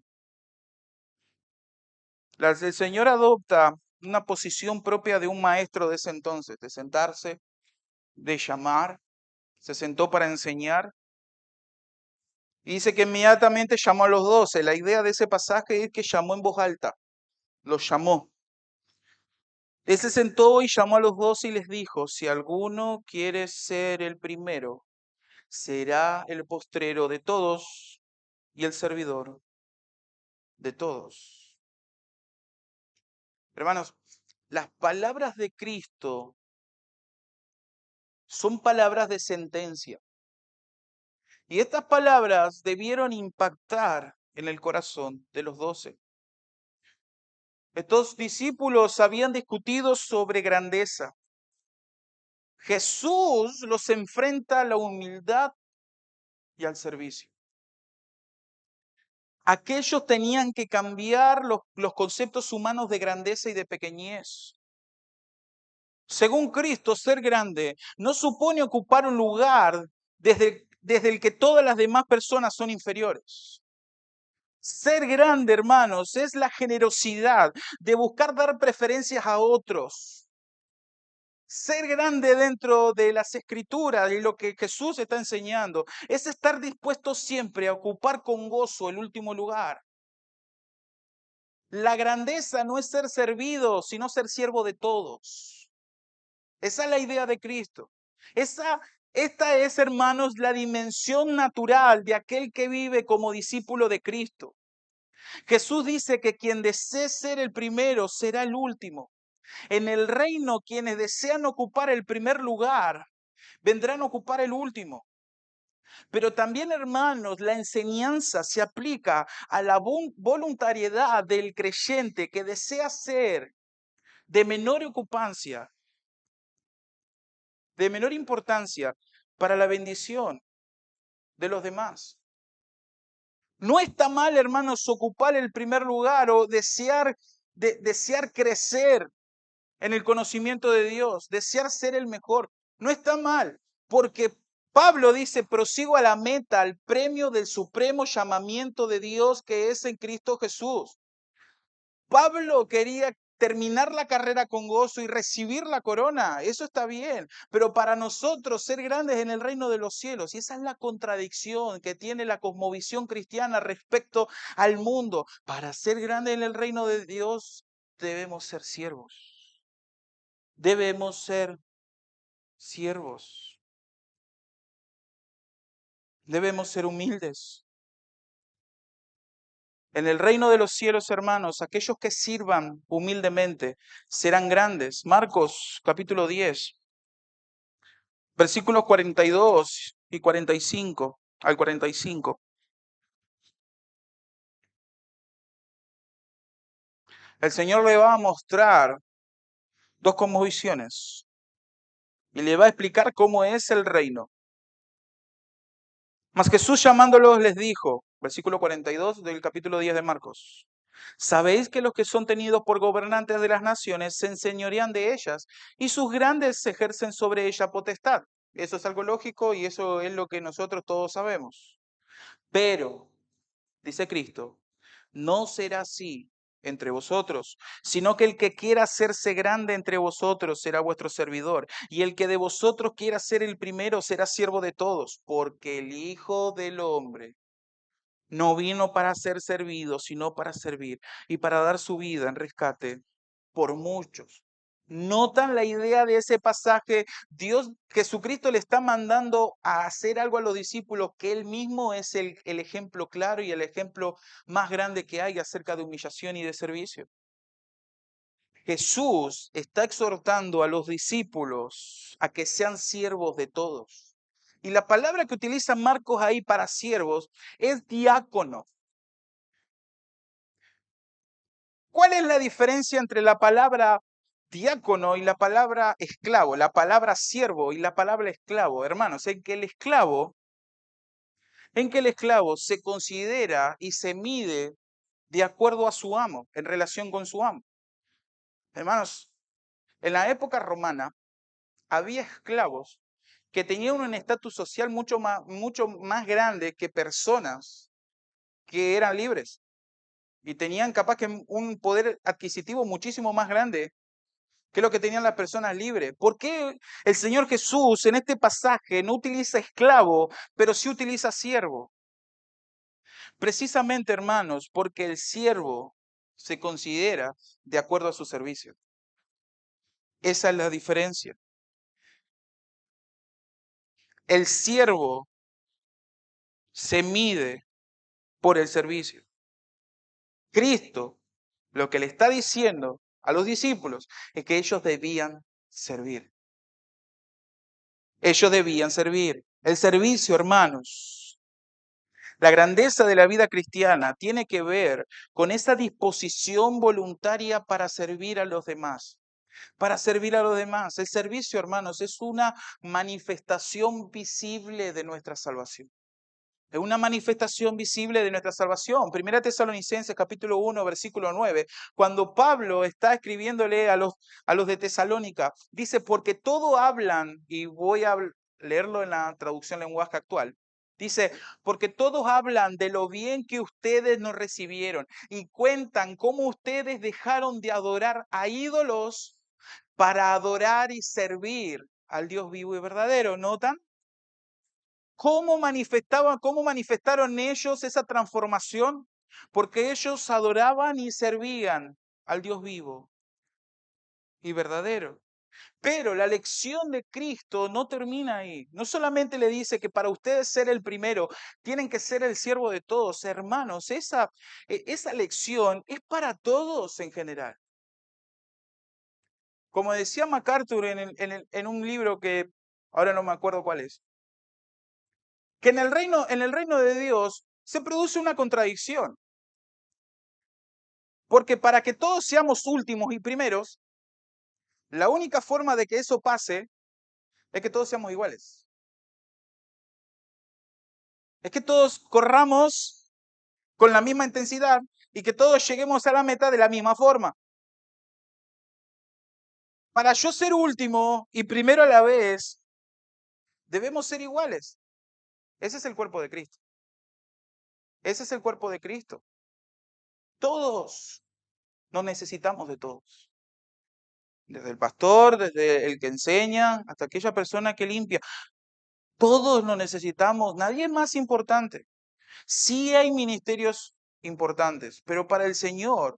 El Señor adopta una posición propia de un maestro de ese entonces, de sentarse, de llamar, se sentó para enseñar. Y dice que inmediatamente llamó a los 12. La idea de ese pasaje es que llamó en voz alta, los llamó. Él se sentó y llamó a los 12 y les dijo, si alguno quiere ser el primero, será el postrero de todos y el servidor de todos. Hermanos, las palabras de Cristo son palabras de sentencia. Y estas palabras debieron impactar en el corazón de los 12. Estos discípulos habían discutido sobre grandeza. Jesús los enfrenta a la humildad y al servicio. Aquellos tenían que cambiar los conceptos humanos de grandeza y de pequeñez. Según Cristo, ser grande no supone ocupar un lugar desde el que todas las demás personas son inferiores. Ser grande, hermanos, es la generosidad de buscar dar preferencias a otros. Ser grande dentro de las escrituras y lo que Jesús está enseñando es estar dispuesto siempre a ocupar con gozo el último lugar. La grandeza no es ser servido, sino ser siervo de todos. Esa es la idea de Cristo. Esta es, hermanos, la dimensión natural de aquel que vive como discípulo de Cristo. Jesús dice que quien desee ser el primero será el último. En el reino, quienes desean ocupar el primer lugar, vendrán a ocupar el último. Pero también, hermanos, la enseñanza se aplica a la voluntariedad del creyente que desea ser de menor ocupancia, de menor importancia para la bendición de los demás. No está mal, hermanos, ocupar el primer lugar o desear crecer en el conocimiento de Dios, desear ser el mejor. No está mal, porque Pablo dice, prosigo a la meta, al premio del supremo llamamiento de Dios que es en Cristo Jesús. Pablo quería terminar la carrera con gozo y recibir la corona. Eso está bien, pero para nosotros ser grandes en el reino de los cielos, y esa es la contradicción que tiene la cosmovisión cristiana respecto al mundo. Para ser grandes en el reino de Dios debemos ser siervos. Debemos ser siervos. Debemos ser humildes. En el reino de los cielos, hermanos, aquellos que sirvan humildemente serán grandes. Marcos capítulo 10, versículos 42 y 45 al 45. El Señor le va a mostrar dos cosmovisiones y le va a explicar cómo es el reino. Mas Jesús llamándolos les dijo, versículo 42 del capítulo 10 de Marcos, sabéis que los que son tenidos por gobernantes de las naciones se enseñorean de ellas y sus grandes ejercen sobre ella potestad. Eso es algo lógico y eso es lo que nosotros todos sabemos. Pero, dice Cristo, no será así entre vosotros, sino que el que quiera hacerse grande entre vosotros será vuestro servidor, y el que de vosotros quiera ser el primero será siervo de todos, porque el Hijo del Hombre No vino para ser servido, sino para servir y para dar su vida en rescate por muchos. ¿Notan la idea de ese pasaje? Dios, Jesucristo le está mandando a hacer algo a los discípulos que Él mismo es el ejemplo claro y el ejemplo más grande que hay acerca de humillación y de servicio. Jesús está exhortando a los discípulos a que sean siervos de todos. Y la palabra que utiliza Marcos ahí para siervos es diácono. ¿Cuál es la diferencia entre la palabra diácono y la palabra esclavo? La palabra siervo y la palabra esclavo, hermanos, en que el esclavo se considera y se mide de acuerdo a su amo, en relación con su amo. Hermanos, en la época romana había esclavos que tenían un estatus social mucho más grande que personas que eran libres y tenían capaz que un poder adquisitivo muchísimo más grande que lo que tenían las personas libres. ¿Por qué el Señor Jesús en este pasaje no utiliza esclavo, pero sí utiliza siervo? Precisamente, hermanos, porque el siervo se considera de acuerdo a su servicio. Esa es la diferencia. El siervo se mide por el servicio. Cristo lo que le está diciendo a los discípulos es que ellos debían servir. Ellos debían servir. El servicio, hermanos, la grandeza de la vida cristiana tiene que ver con esa disposición voluntaria para servir a los demás. Para servir a los demás. El servicio, hermanos, es una manifestación visible de nuestra salvación. Es una manifestación visible de nuestra salvación. Primera Tesalonicenses capítulo 1, versículo 9. Cuando Pablo está escribiéndole a los de Tesalónica, dice, porque todo hablan, y voy a leerlo en la traducción lenguaje actual, dice, porque todos hablan de lo bien que ustedes nos recibieron y cuentan cómo ustedes dejaron de adorar a ídolos para adorar y servir al Dios vivo y verdadero. ¿Notan? ¿Cómo manifestaron ellos esa transformación? Porque ellos adoraban y servían al Dios vivo y verdadero. Pero la lección de Cristo no termina ahí. No solamente le dice que para ustedes ser el primero, tienen que ser el siervo de todos. Hermanos, esa lección es para todos en general. Como decía MacArthur en un libro que ahora no me acuerdo cuál es, que en el reino de Dios se produce una contradicción. Porque para que todos seamos últimos y primeros, la única forma de que eso pase es que todos seamos iguales. Es que todos corramos con la misma intensidad y que todos lleguemos a la meta de la misma forma. Para yo ser último y primero a la vez, debemos ser iguales. Ese es el cuerpo de Cristo. Ese es el cuerpo de Cristo. Todos nos necesitamos de todos. Desde el pastor, desde el que enseña, hasta aquella persona que limpia. Todos nos necesitamos. Nadie es más importante. Sí hay ministerios importantes, pero para el Señor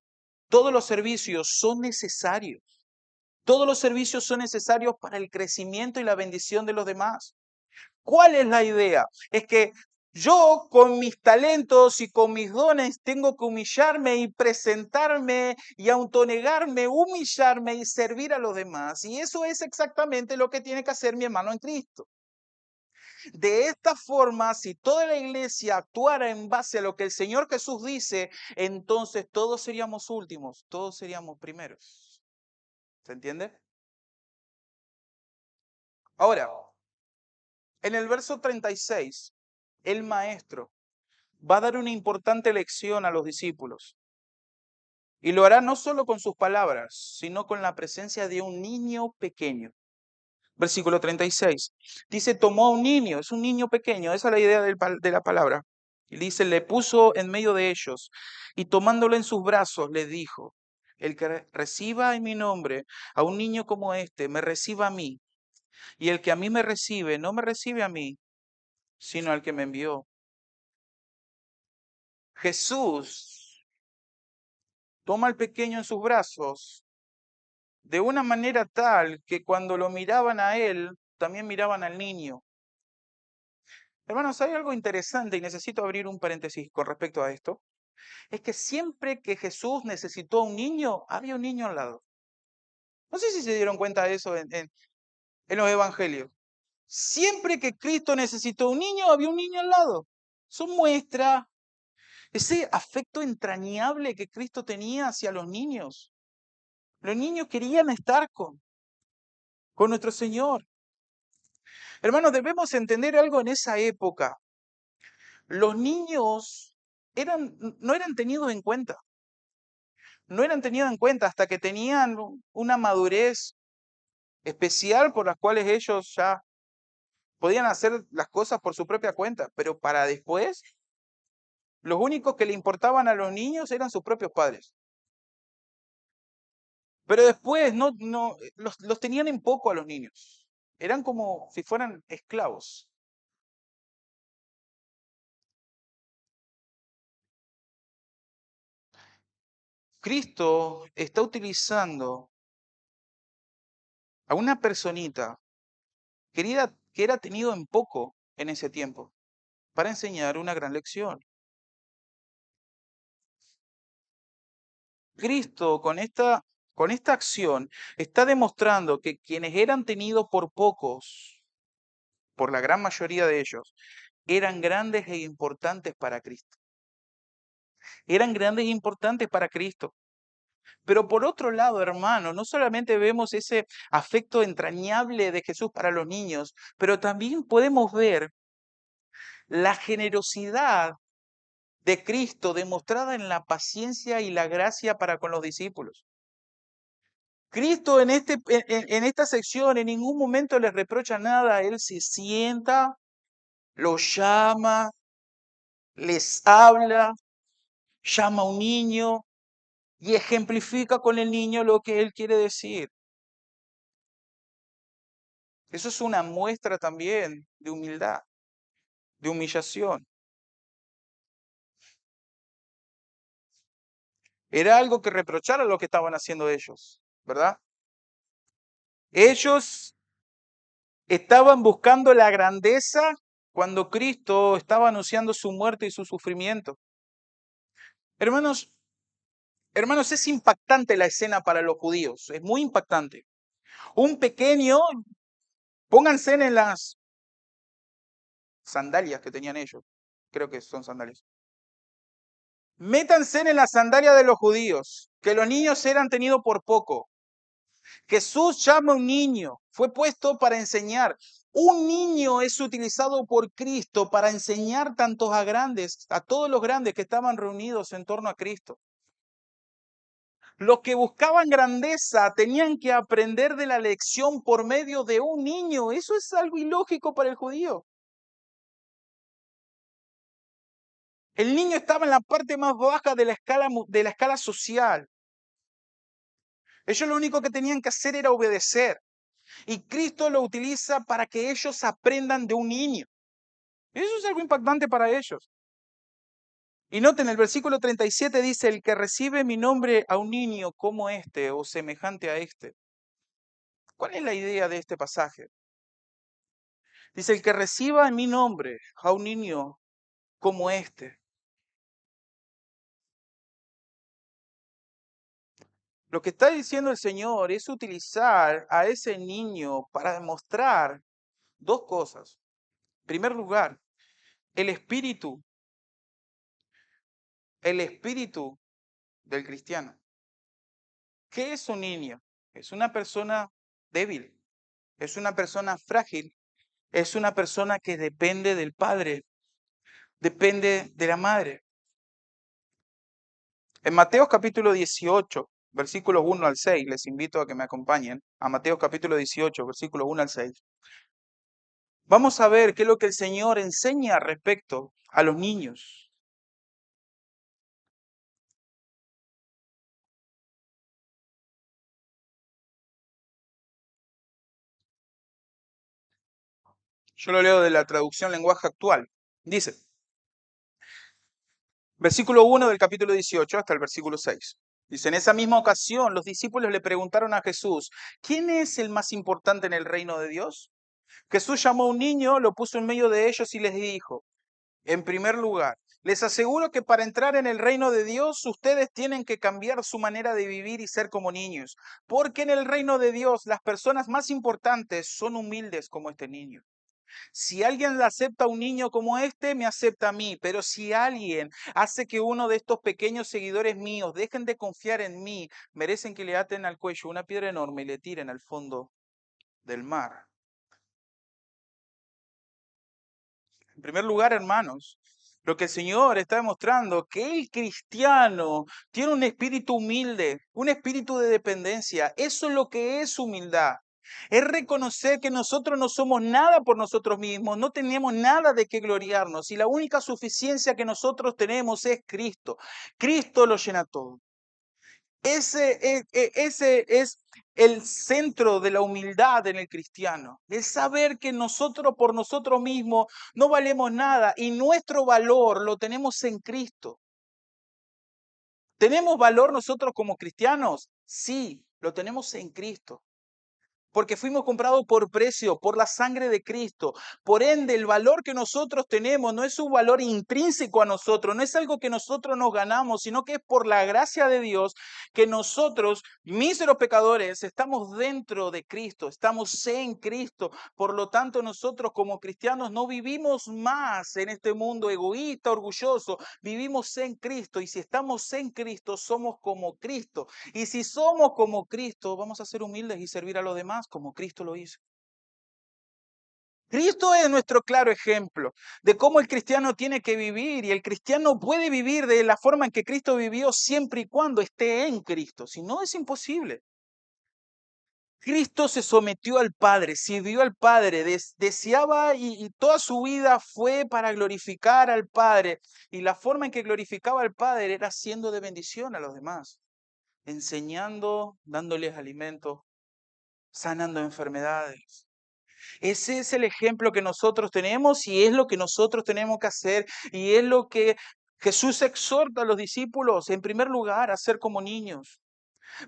todos los servicios son necesarios. Todos los servicios son necesarios para el crecimiento y la bendición de los demás. ¿Cuál es la idea? Es que yo con mis talentos y con mis dones tengo que humillarme y presentarme y autonegarme, humillarme y servir a los demás. Y eso es exactamente lo que tiene que hacer mi hermano en Cristo. De esta forma, si toda la iglesia actuara en base a lo que el Señor Jesús dice, entonces todos seríamos últimos, todos seríamos primeros. ¿Se entiende? Ahora, en el verso 36, el maestro va a dar una importante lección a los discípulos. Y lo hará no solo con sus palabras, sino con la presencia de un niño pequeño. Versículo 36. Dice, tomó a un niño, es un niño pequeño, esa es la idea de la palabra. Y dice, le puso en medio de ellos y tomándolo en sus brazos le dijo, el que reciba en mi nombre a un niño como este, me reciba a mí. Y el que a mí me recibe, no me recibe a mí, sino al que me envió. Jesús toma al pequeño en sus brazos de una manera tal que cuando lo miraban a él, también miraban al niño. Hermanos, hay algo interesante y necesito abrir un paréntesis con respecto a esto. Es que siempre que Jesús necesitó a un niño, había un niño al lado. No sé si se dieron cuenta de eso en los evangelios. Siempre que Cristo necesitó un niño, había un niño al lado. Eso muestra ese afecto entrañable que Cristo tenía hacia los niños. Los niños querían estar con nuestro Señor. Hermanos, debemos entender algo en esa época. Los niños no eran tenidos en cuenta. No eran tenidos en cuenta hasta que tenían una madurez especial por las cuales ellos ya podían hacer las cosas por su propia cuenta. Pero para después, los únicos que le importaban a los niños eran sus propios padres. Pero después los tenían en poco a los niños. Eran como si fueran esclavos. Cristo está utilizando a una personita que era tenido en poco en ese tiempo para enseñar una gran lección. Cristo con esta acción está demostrando que quienes eran tenidos por pocos, por la gran mayoría de ellos, eran grandes e importantes para Cristo. Eran grandes e importantes para Cristo. Pero por otro lado, hermanos, no solamente vemos ese afecto entrañable de Jesús para los niños, pero también podemos ver la generosidad de Cristo demostrada en la paciencia y la gracia para con los discípulos. Cristo en esta sección en ningún momento les reprocha nada, Él se sienta, los llama, les habla, llama a un niño y ejemplifica con el niño lo que Él quiere decir. Eso es una muestra también de humildad, de humillación. Era algo que reprochara lo que estaban haciendo ellos, ¿verdad? Ellos estaban buscando la grandeza cuando Cristo estaba anunciando su muerte y su sufrimiento. Hermanos, hermanos, es impactante la escena para los judíos, es muy impactante. Un pequeño, pónganse en las sandalias que tenían ellos, creo que son sandalias. Métanse en las sandalias de los judíos, que los niños eran tenidos por poco. Jesús llama a un niño, fue puesto para enseñar. Un niño es utilizado por Cristo para enseñar tantos a grandes, a todos los grandes que estaban reunidos en torno a Cristo. Los que buscaban grandeza tenían que aprender de la lección por medio de un niño. Eso es algo ilógico para el judío. El niño estaba en la parte más baja de la escala social. Ellos lo único que tenían que hacer era obedecer. Y Cristo lo utiliza para que ellos aprendan de un niño. Eso es algo impactante para ellos. Y noten, el versículo 37 dice, el que recibe mi nombre a un niño como este o semejante a este. ¿Cuál es la idea de este pasaje? Dice, el que reciba en mi nombre a un niño como este. Lo que está diciendo el Señor es utilizar a ese niño para demostrar dos cosas. En primer lugar, el espíritu del cristiano. ¿Qué es un niño? Es una persona débil, es una persona frágil, es una persona que depende del padre, depende de la madre. En Mateo capítulo 18, versículos 1 al 6, les invito a que me acompañen, a Mateo capítulo 18, versículos 1 al 6. Vamos a ver qué es lo que el Señor enseña respecto a los niños. Yo lo leo de la traducción lenguaje actual. Dice, Versículo 1 del capítulo 18 hasta el versículo 6. Dice, en esa misma ocasión los discípulos le preguntaron a Jesús, ¿quién es el más importante en el reino de Dios? Jesús llamó a un niño, lo puso en medio de ellos y les dijo, en primer lugar, les aseguro que para entrar en el reino de Dios ustedes tienen que cambiar su manera de vivir y ser como niños, porque en el reino de Dios las personas más importantes son humildes como este niño. Si alguien le acepta a un niño como este, me acepta a mí. Pero si alguien hace que uno de estos pequeños seguidores míos dejen de confiar en mí, merecen que le aten al cuello una piedra enorme y le tiren al fondo del mar. En primer lugar, hermanos, lo que el Señor está demostrando, que el cristiano tiene un espíritu humilde, un espíritu de dependencia. Eso es lo que es humildad. Es reconocer que nosotros no somos nada por nosotros mismos, no tenemos nada de qué gloriarnos y la única suficiencia que nosotros tenemos es Cristo. Cristo lo llena todo. Ese es el centro de la humildad en el cristiano, el saber que nosotros por nosotros mismos no valemos nada y nuestro valor lo tenemos en Cristo. ¿Tenemos valor nosotros como cristianos? Sí, lo tenemos en Cristo. Porque fuimos comprados por precio, por la sangre de Cristo. Por ende, el valor que nosotros tenemos no es un valor intrínseco a nosotros, no es algo que nosotros nos ganamos, sino que es por la gracia de Dios que nosotros, míseros pecadores, estamos dentro de Cristo, estamos en Cristo. Por lo tanto, nosotros como cristianos no vivimos más en este mundo egoísta, orgulloso, vivimos en Cristo. Y si estamos en Cristo, somos como Cristo. Y si somos como Cristo, vamos a ser humildes y servir a los demás como Cristo lo hizo. Cristo es nuestro claro ejemplo de cómo el cristiano tiene que vivir y el cristiano puede vivir de la forma en que Cristo vivió siempre y cuando esté en Cristo. Si no, es imposible. Cristo se sometió al Padre, sirvió al Padre, deseaba y toda su vida fue para glorificar al Padre. Y la forma en que glorificaba al Padre era siendo de bendición a los demás, enseñando, dándoles alimento, sanando enfermedades. Ese es el ejemplo que nosotros tenemos y es lo que nosotros tenemos que hacer y es lo que Jesús exhorta a los discípulos, en primer lugar, a ser como niños.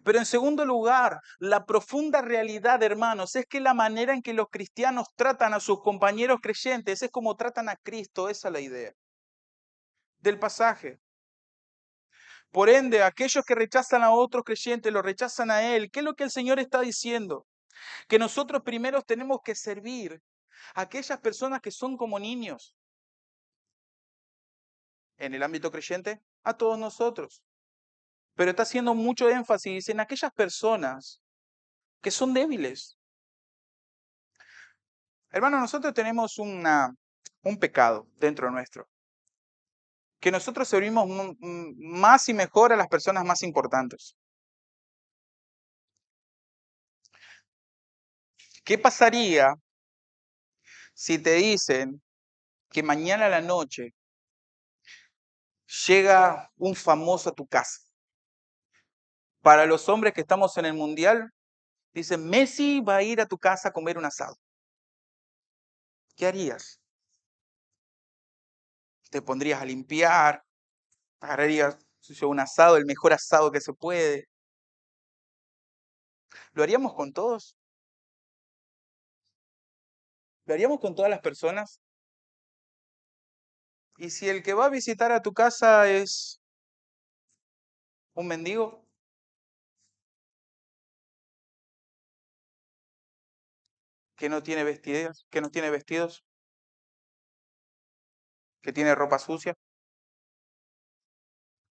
Pero en segundo lugar, la profunda realidad, hermanos, es que la manera en que los cristianos tratan a sus compañeros creyentes es como tratan a Cristo. Esa es la idea del pasaje. Por ende, aquellos que rechazan a otros creyentes, lo rechazan a Él. ¿Qué es lo que el Señor está diciendo? Que nosotros primero tenemos que servir a aquellas personas que son como niños. En el ámbito creyente, a todos nosotros. Pero está haciendo mucho énfasis en aquellas personas que son débiles. Hermanos, nosotros tenemos un pecado dentro nuestro. Que nosotros servimos más y mejor a las personas más importantes. ¿Qué pasaría si te dicen que mañana a la noche llega un famoso a tu casa? Para los hombres que estamos en el mundial, dicen, Messi va a ir a tu casa a comer un asado. ¿Qué harías? Te pondrías a limpiar, agarrarías un asado, el mejor asado que se puede. ¿Lo haríamos con todos? ¿Lo haríamos con todas las personas? ¿Y si el que va a visitar a tu casa es un mendigo? Que no tiene vestidos, que no tiene vestidos, que tiene ropa sucia.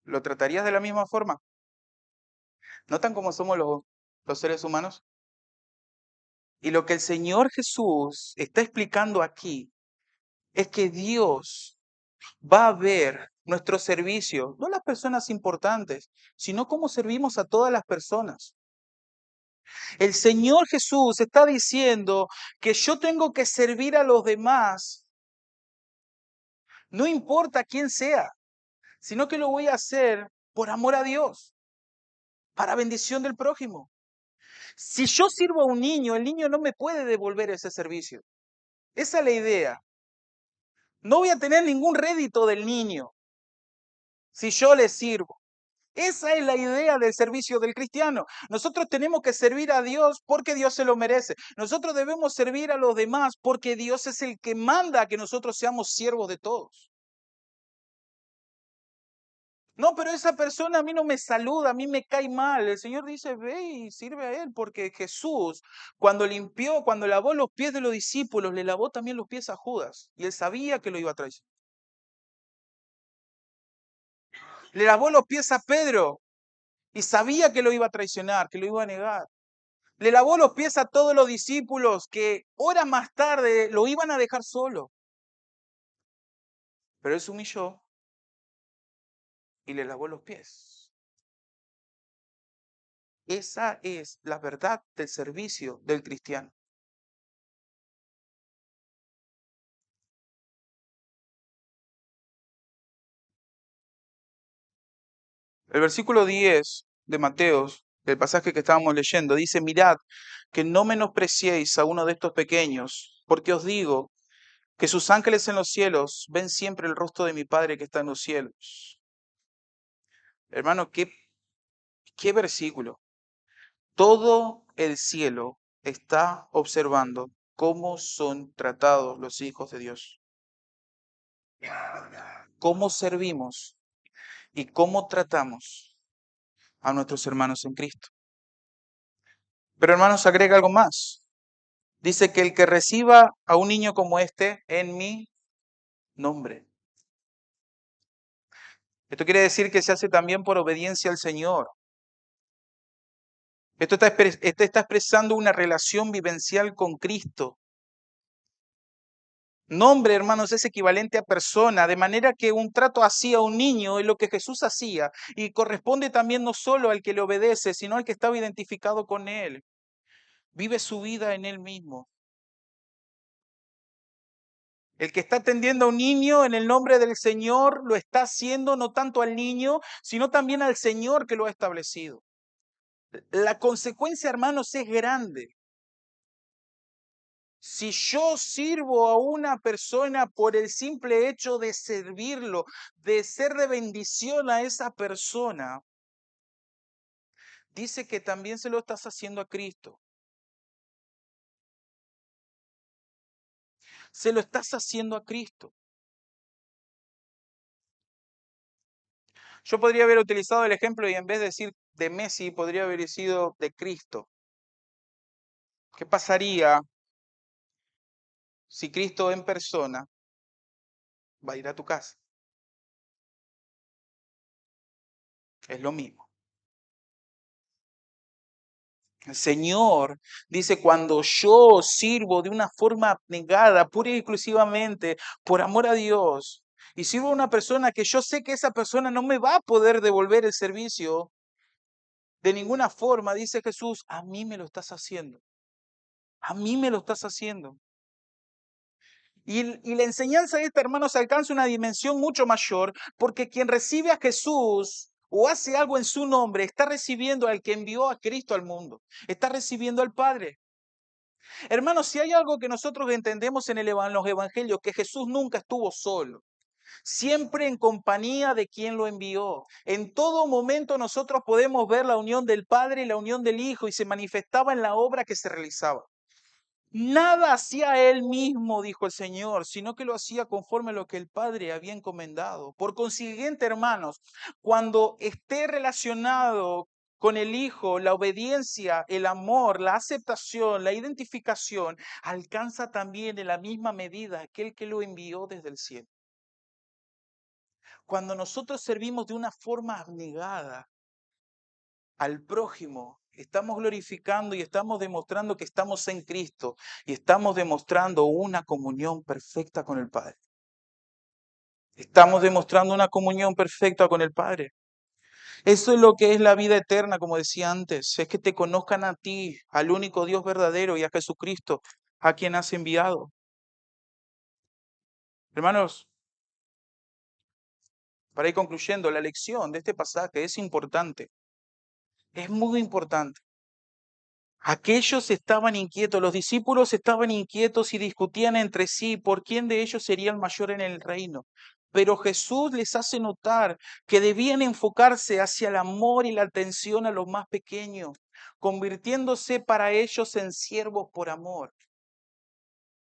¿Lo tratarías de la misma forma? ¿Notan cómo somos los seres humanos? Y lo que el Señor Jesús está explicando aquí es que Dios va a ver nuestro servicio, no las personas importantes, sino cómo servimos a todas las personas. El Señor Jesús está diciendo que yo tengo que servir a los demás, no importa quién sea, sino que lo voy a hacer por amor a Dios, para bendición del prójimo. Si yo sirvo a un niño, el niño no me puede devolver ese servicio. Esa es la idea. No voy a tener ningún rédito del niño. si yo le sirvo. Esa es la idea del servicio del cristiano. Nosotros tenemos que servir a Dios porque Dios se lo merece. Nosotros debemos servir a los demás porque Dios es el que manda que nosotros seamos siervos de todos. No, pero esa persona a mí no me saluda, a mí me cae mal. El Señor dice, ve y sirve a él, porque Jesús, cuando lavó los pies de los discípulos, le lavó también los pies a Judas. Y él sabía que lo iba a traicionar. Le lavó los pies a Pedro y sabía que lo iba a traicionar, que lo iba a negar. Le lavó los pies a todos los discípulos que horas más tarde lo iban a dejar solo. Pero él se humilló y le lavó los pies. Esa es la verdad del servicio del cristiano. El versículo 10 de Mateos, el pasaje que estábamos leyendo, dice, mirad, que no menospreciéis a uno de estos pequeños, porque os digo que sus ángeles en los cielos ven siempre el rostro de mi Padre que está en los cielos. Hermano, qué versículo. Todo el cielo está observando cómo son tratados los hijos de Dios, cómo servimos y cómo tratamos a nuestros hermanos en Cristo. Pero hermanos, agrega algo más. Dice que el que reciba a un niño como este en mi nombre. Esto quiere decir que se hace también por obediencia al Señor. Esto está expresando una relación vivencial con Cristo. Nombre, hermanos, es equivalente a persona, de manera que un trato así a un niño es lo que Jesús hacía y corresponde también no solo al que le obedece, sino al que estaba identificado con él. Vive su vida en él mismo. El que está atendiendo a un niño en el nombre del Señor lo está haciendo no tanto al niño, sino también al Señor que lo ha establecido. La consecuencia, hermanos, es grande. Si yo sirvo a una persona por el simple hecho de servirlo, de ser de bendición a esa persona, dice que también se lo estás haciendo a Cristo. Se lo estás haciendo a Cristo. Yo podría haber utilizado el ejemplo y en vez de decir de Messi, podría haber sido de Cristo. ¿Qué pasaría si Cristo en persona va a ir a tu casa? Es lo mismo. El Señor dice, cuando yo sirvo de una forma abnegada, pura y exclusivamente por amor a Dios, y sirvo a una persona que yo sé que esa persona no me va a poder devolver el servicio de ninguna forma, dice Jesús, a mí me lo estás haciendo. A mí me lo estás haciendo. Y la enseñanza de esta, hermanos, alcanza una dimensión mucho mayor, porque quien recibe a Jesús o hace algo en su nombre, está recibiendo al que envió a Cristo al mundo, está recibiendo al Padre. Hermanos, si hay algo que nosotros entendemos en los evangelios, que Jesús nunca estuvo solo, siempre en compañía de quien lo envió. En todo momento nosotros podemos ver la unión del Padre y la unión del Hijo y se manifestaba en la obra que se realizaba. Nada hacía él mismo, dijo el Señor, sino que lo hacía conforme a lo que el Padre había encomendado. Por consiguiente, hermanos, cuando esté relacionado con el Hijo, la obediencia, el amor, la aceptación, la identificación, alcanza también en la misma medida aquel que lo envió desde el cielo. Cuando nosotros servimos de una forma abnegada al prójimo, estamos glorificando y estamos demostrando que estamos en Cristo y estamos demostrando una comunión perfecta con el Padre. Estamos demostrando una comunión perfecta con el Padre. Eso es lo que es la vida eterna, como decía antes, es que te conozcan a ti, al único Dios verdadero y a Jesucristo, a quien has enviado. Hermanos, para ir concluyendo, la lección de este pasaje es importante, es muy importante. Aquellos estaban inquietos, los discípulos estaban inquietos y discutían entre sí por quién de ellos sería el mayor en el reino. Pero Jesús les hace notar que debían enfocarse hacia el amor y la atención a los más pequeños, convirtiéndose para ellos en siervos por amor.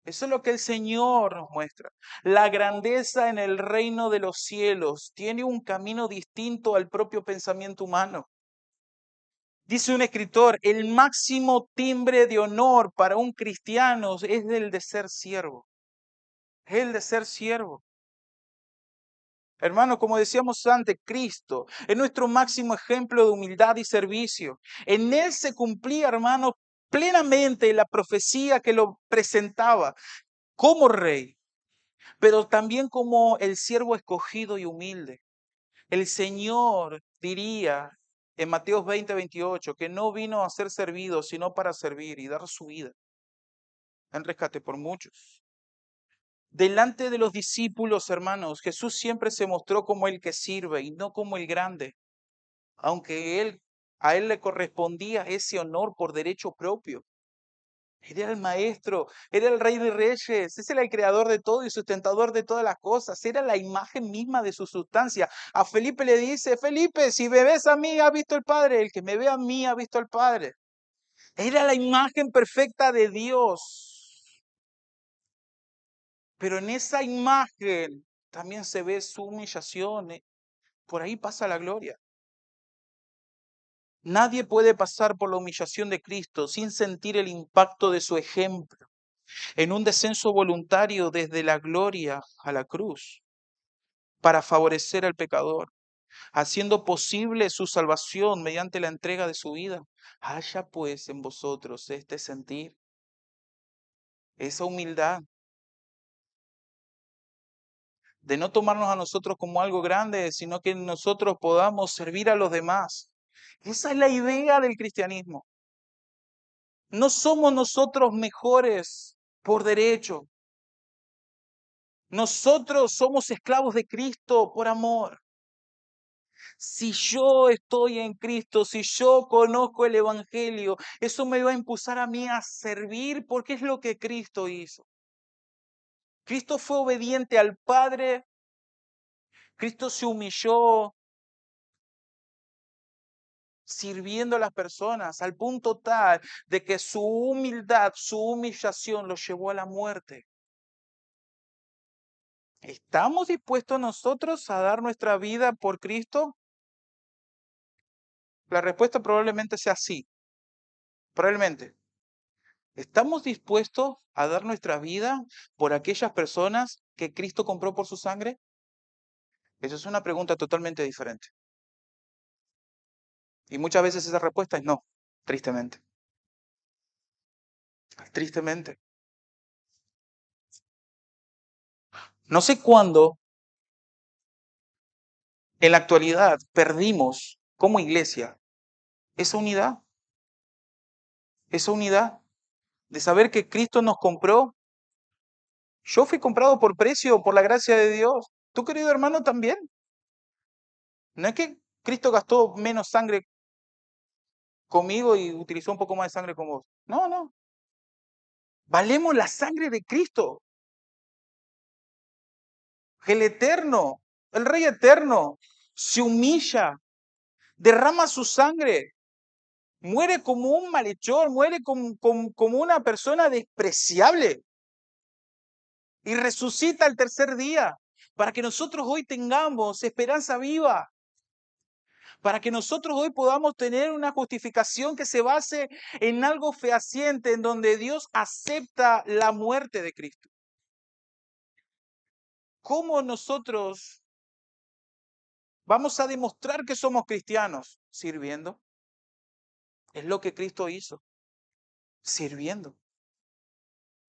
Eso es lo que el Señor nos muestra. La grandeza en el reino de los cielos tiene un camino distinto al propio pensamiento humano. Dice un escritor, el máximo timbre de honor para un cristiano es el de ser siervo. Es el de ser siervo. Hermano, como decíamos antes, Cristo es nuestro máximo ejemplo de humildad y servicio. En Él se cumplía, hermano, plenamente la profecía que lo presentaba como rey, pero también como el siervo escogido y humilde. El Señor diría en Mateo 20:28 que no vino a ser servido, sino para servir y dar su vida en rescate por muchos. Delante de los discípulos, hermanos, Jesús siempre se mostró como el que sirve y no como el grande, aunque a él le correspondía ese honor por derecho propio. Era el maestro, era el rey de reyes, ese era el creador de todo y sustentador de todas las cosas, era la imagen misma de su sustancia. A Felipe le dice, Felipe, si me ves a mí, ha visto el Padre, el que me ve a mí, ha visto al Padre. Era la imagen perfecta de Dios. Pero en esa imagen también se ve su humillación. Por ahí pasa la gloria. Nadie puede pasar por la humillación de Cristo sin sentir el impacto de su ejemplo, en un descenso voluntario desde la gloria a la cruz, para favorecer al pecador, haciendo posible su salvación mediante la entrega de su vida. Haya pues en vosotros este sentir, esa humildad, de no tomarnos a nosotros como algo grande, sino que nosotros podamos servir a los demás. Esa es la idea del cristianismo. No somos nosotros mejores por derecho. Nosotros somos esclavos de Cristo por amor. Si yo estoy en Cristo, si yo conozco el Evangelio, eso me va a impulsar a mí a servir porque es lo que Cristo hizo. Cristo fue obediente al Padre, Cristo se humilló sirviendo a las personas al punto tal de que su humildad, su humillación lo llevó a la muerte. ¿Estamos dispuestos nosotros a dar nuestra vida por Cristo? La respuesta probablemente sea sí, probablemente. ¿Estamos dispuestos a dar nuestra vida por aquellas personas que Cristo compró por su sangre? Esa es una pregunta totalmente diferente. Y muchas veces esa respuesta es no, tristemente. Tristemente. No sé cuándo en la actualidad perdimos como iglesia esa unidad de saber que Cristo nos compró. Yo fui comprado por precio, por la gracia de Dios. ¿Tu querido hermano también? No es que Cristo gastó menos sangre conmigo y utilizó un poco más de sangre con vos. No, no. Valemos la sangre de Cristo. El eterno, el Rey eterno, se humilla, derrama su sangre, muere como un malhechor, muere como una persona despreciable y resucita al tercer día para que nosotros hoy tengamos esperanza viva, para que nosotros hoy podamos tener una justificación que se base en algo fehaciente, en donde Dios acepta la muerte de Cristo. ¿Cómo nosotros vamos a demostrar que somos cristianos? Sirviendo. Es lo que Cristo hizo. Sirviendo.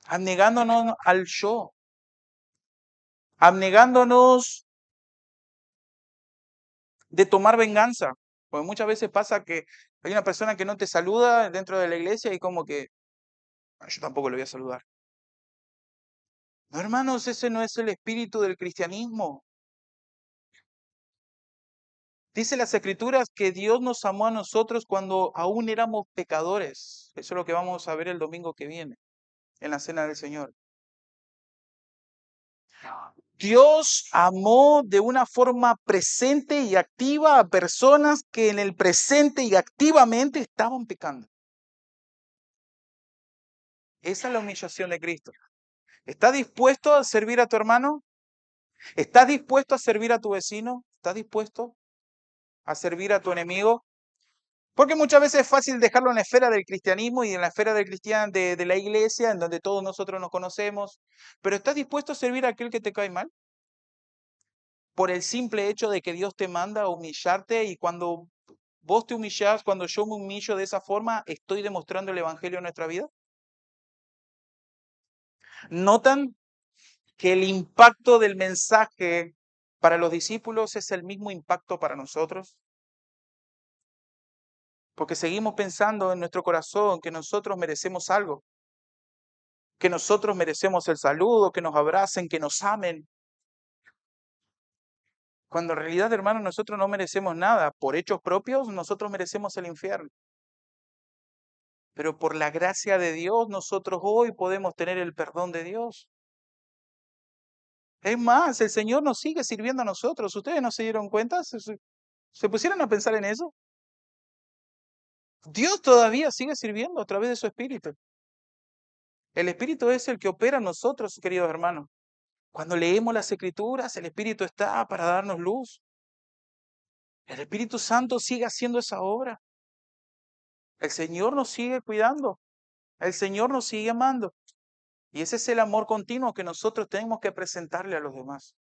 Abnegándonos al yo. Abnegándonos de tomar venganza. Porque muchas veces pasa que hay una persona que no te saluda dentro de la iglesia y como que yo tampoco le voy a saludar. No, hermanos, ese no es el espíritu del cristianismo. Dice las Escrituras que Dios nos amó a nosotros cuando aún éramos pecadores. Eso es lo que vamos a ver el domingo que viene, en la Cena del Señor. Dios amó de una forma presente y activa a personas que en el presente y activamente estaban pecando. Esa es la humillación de Cristo. ¿Estás dispuesto a servir a tu hermano? ¿Estás dispuesto a servir a tu vecino? ¿Estás dispuesto a servir a tu enemigo? Porque muchas veces es fácil dejarlo en la esfera del cristianismo y en la esfera del de la iglesia, en donde todos nosotros nos conocemos. Pero ¿estás dispuesto a servir a aquel que te cae mal? Por el simple hecho de que Dios te manda a humillarte, y cuando vos te humillás, cuando yo me humillo de esa forma, ¿estoy demostrando el evangelio en nuestra vida? ¿Notan que el impacto del mensaje para los discípulos es el mismo impacto para nosotros? Porque seguimos pensando en nuestro corazón que nosotros merecemos algo, que nosotros merecemos el saludo, que nos abracen, que nos amen. Cuando en realidad, hermanos, nosotros no merecemos nada. Por hechos propios, nosotros merecemos el infierno. Pero por la gracia de Dios, nosotros hoy podemos tener el perdón de Dios. Es más, el Señor nos sigue sirviendo a nosotros. ¿Ustedes no se dieron cuenta? ¿Se pusieron a pensar en eso? Dios todavía sigue sirviendo a través de su Espíritu. El Espíritu es el que opera en nosotros, queridos hermanos. Cuando leemos las Escrituras, el Espíritu está para darnos luz. El Espíritu Santo sigue haciendo esa obra. El Señor nos sigue cuidando. El Señor nos sigue amando. Y ese es el amor continuo que nosotros tenemos que presentarle a los demás.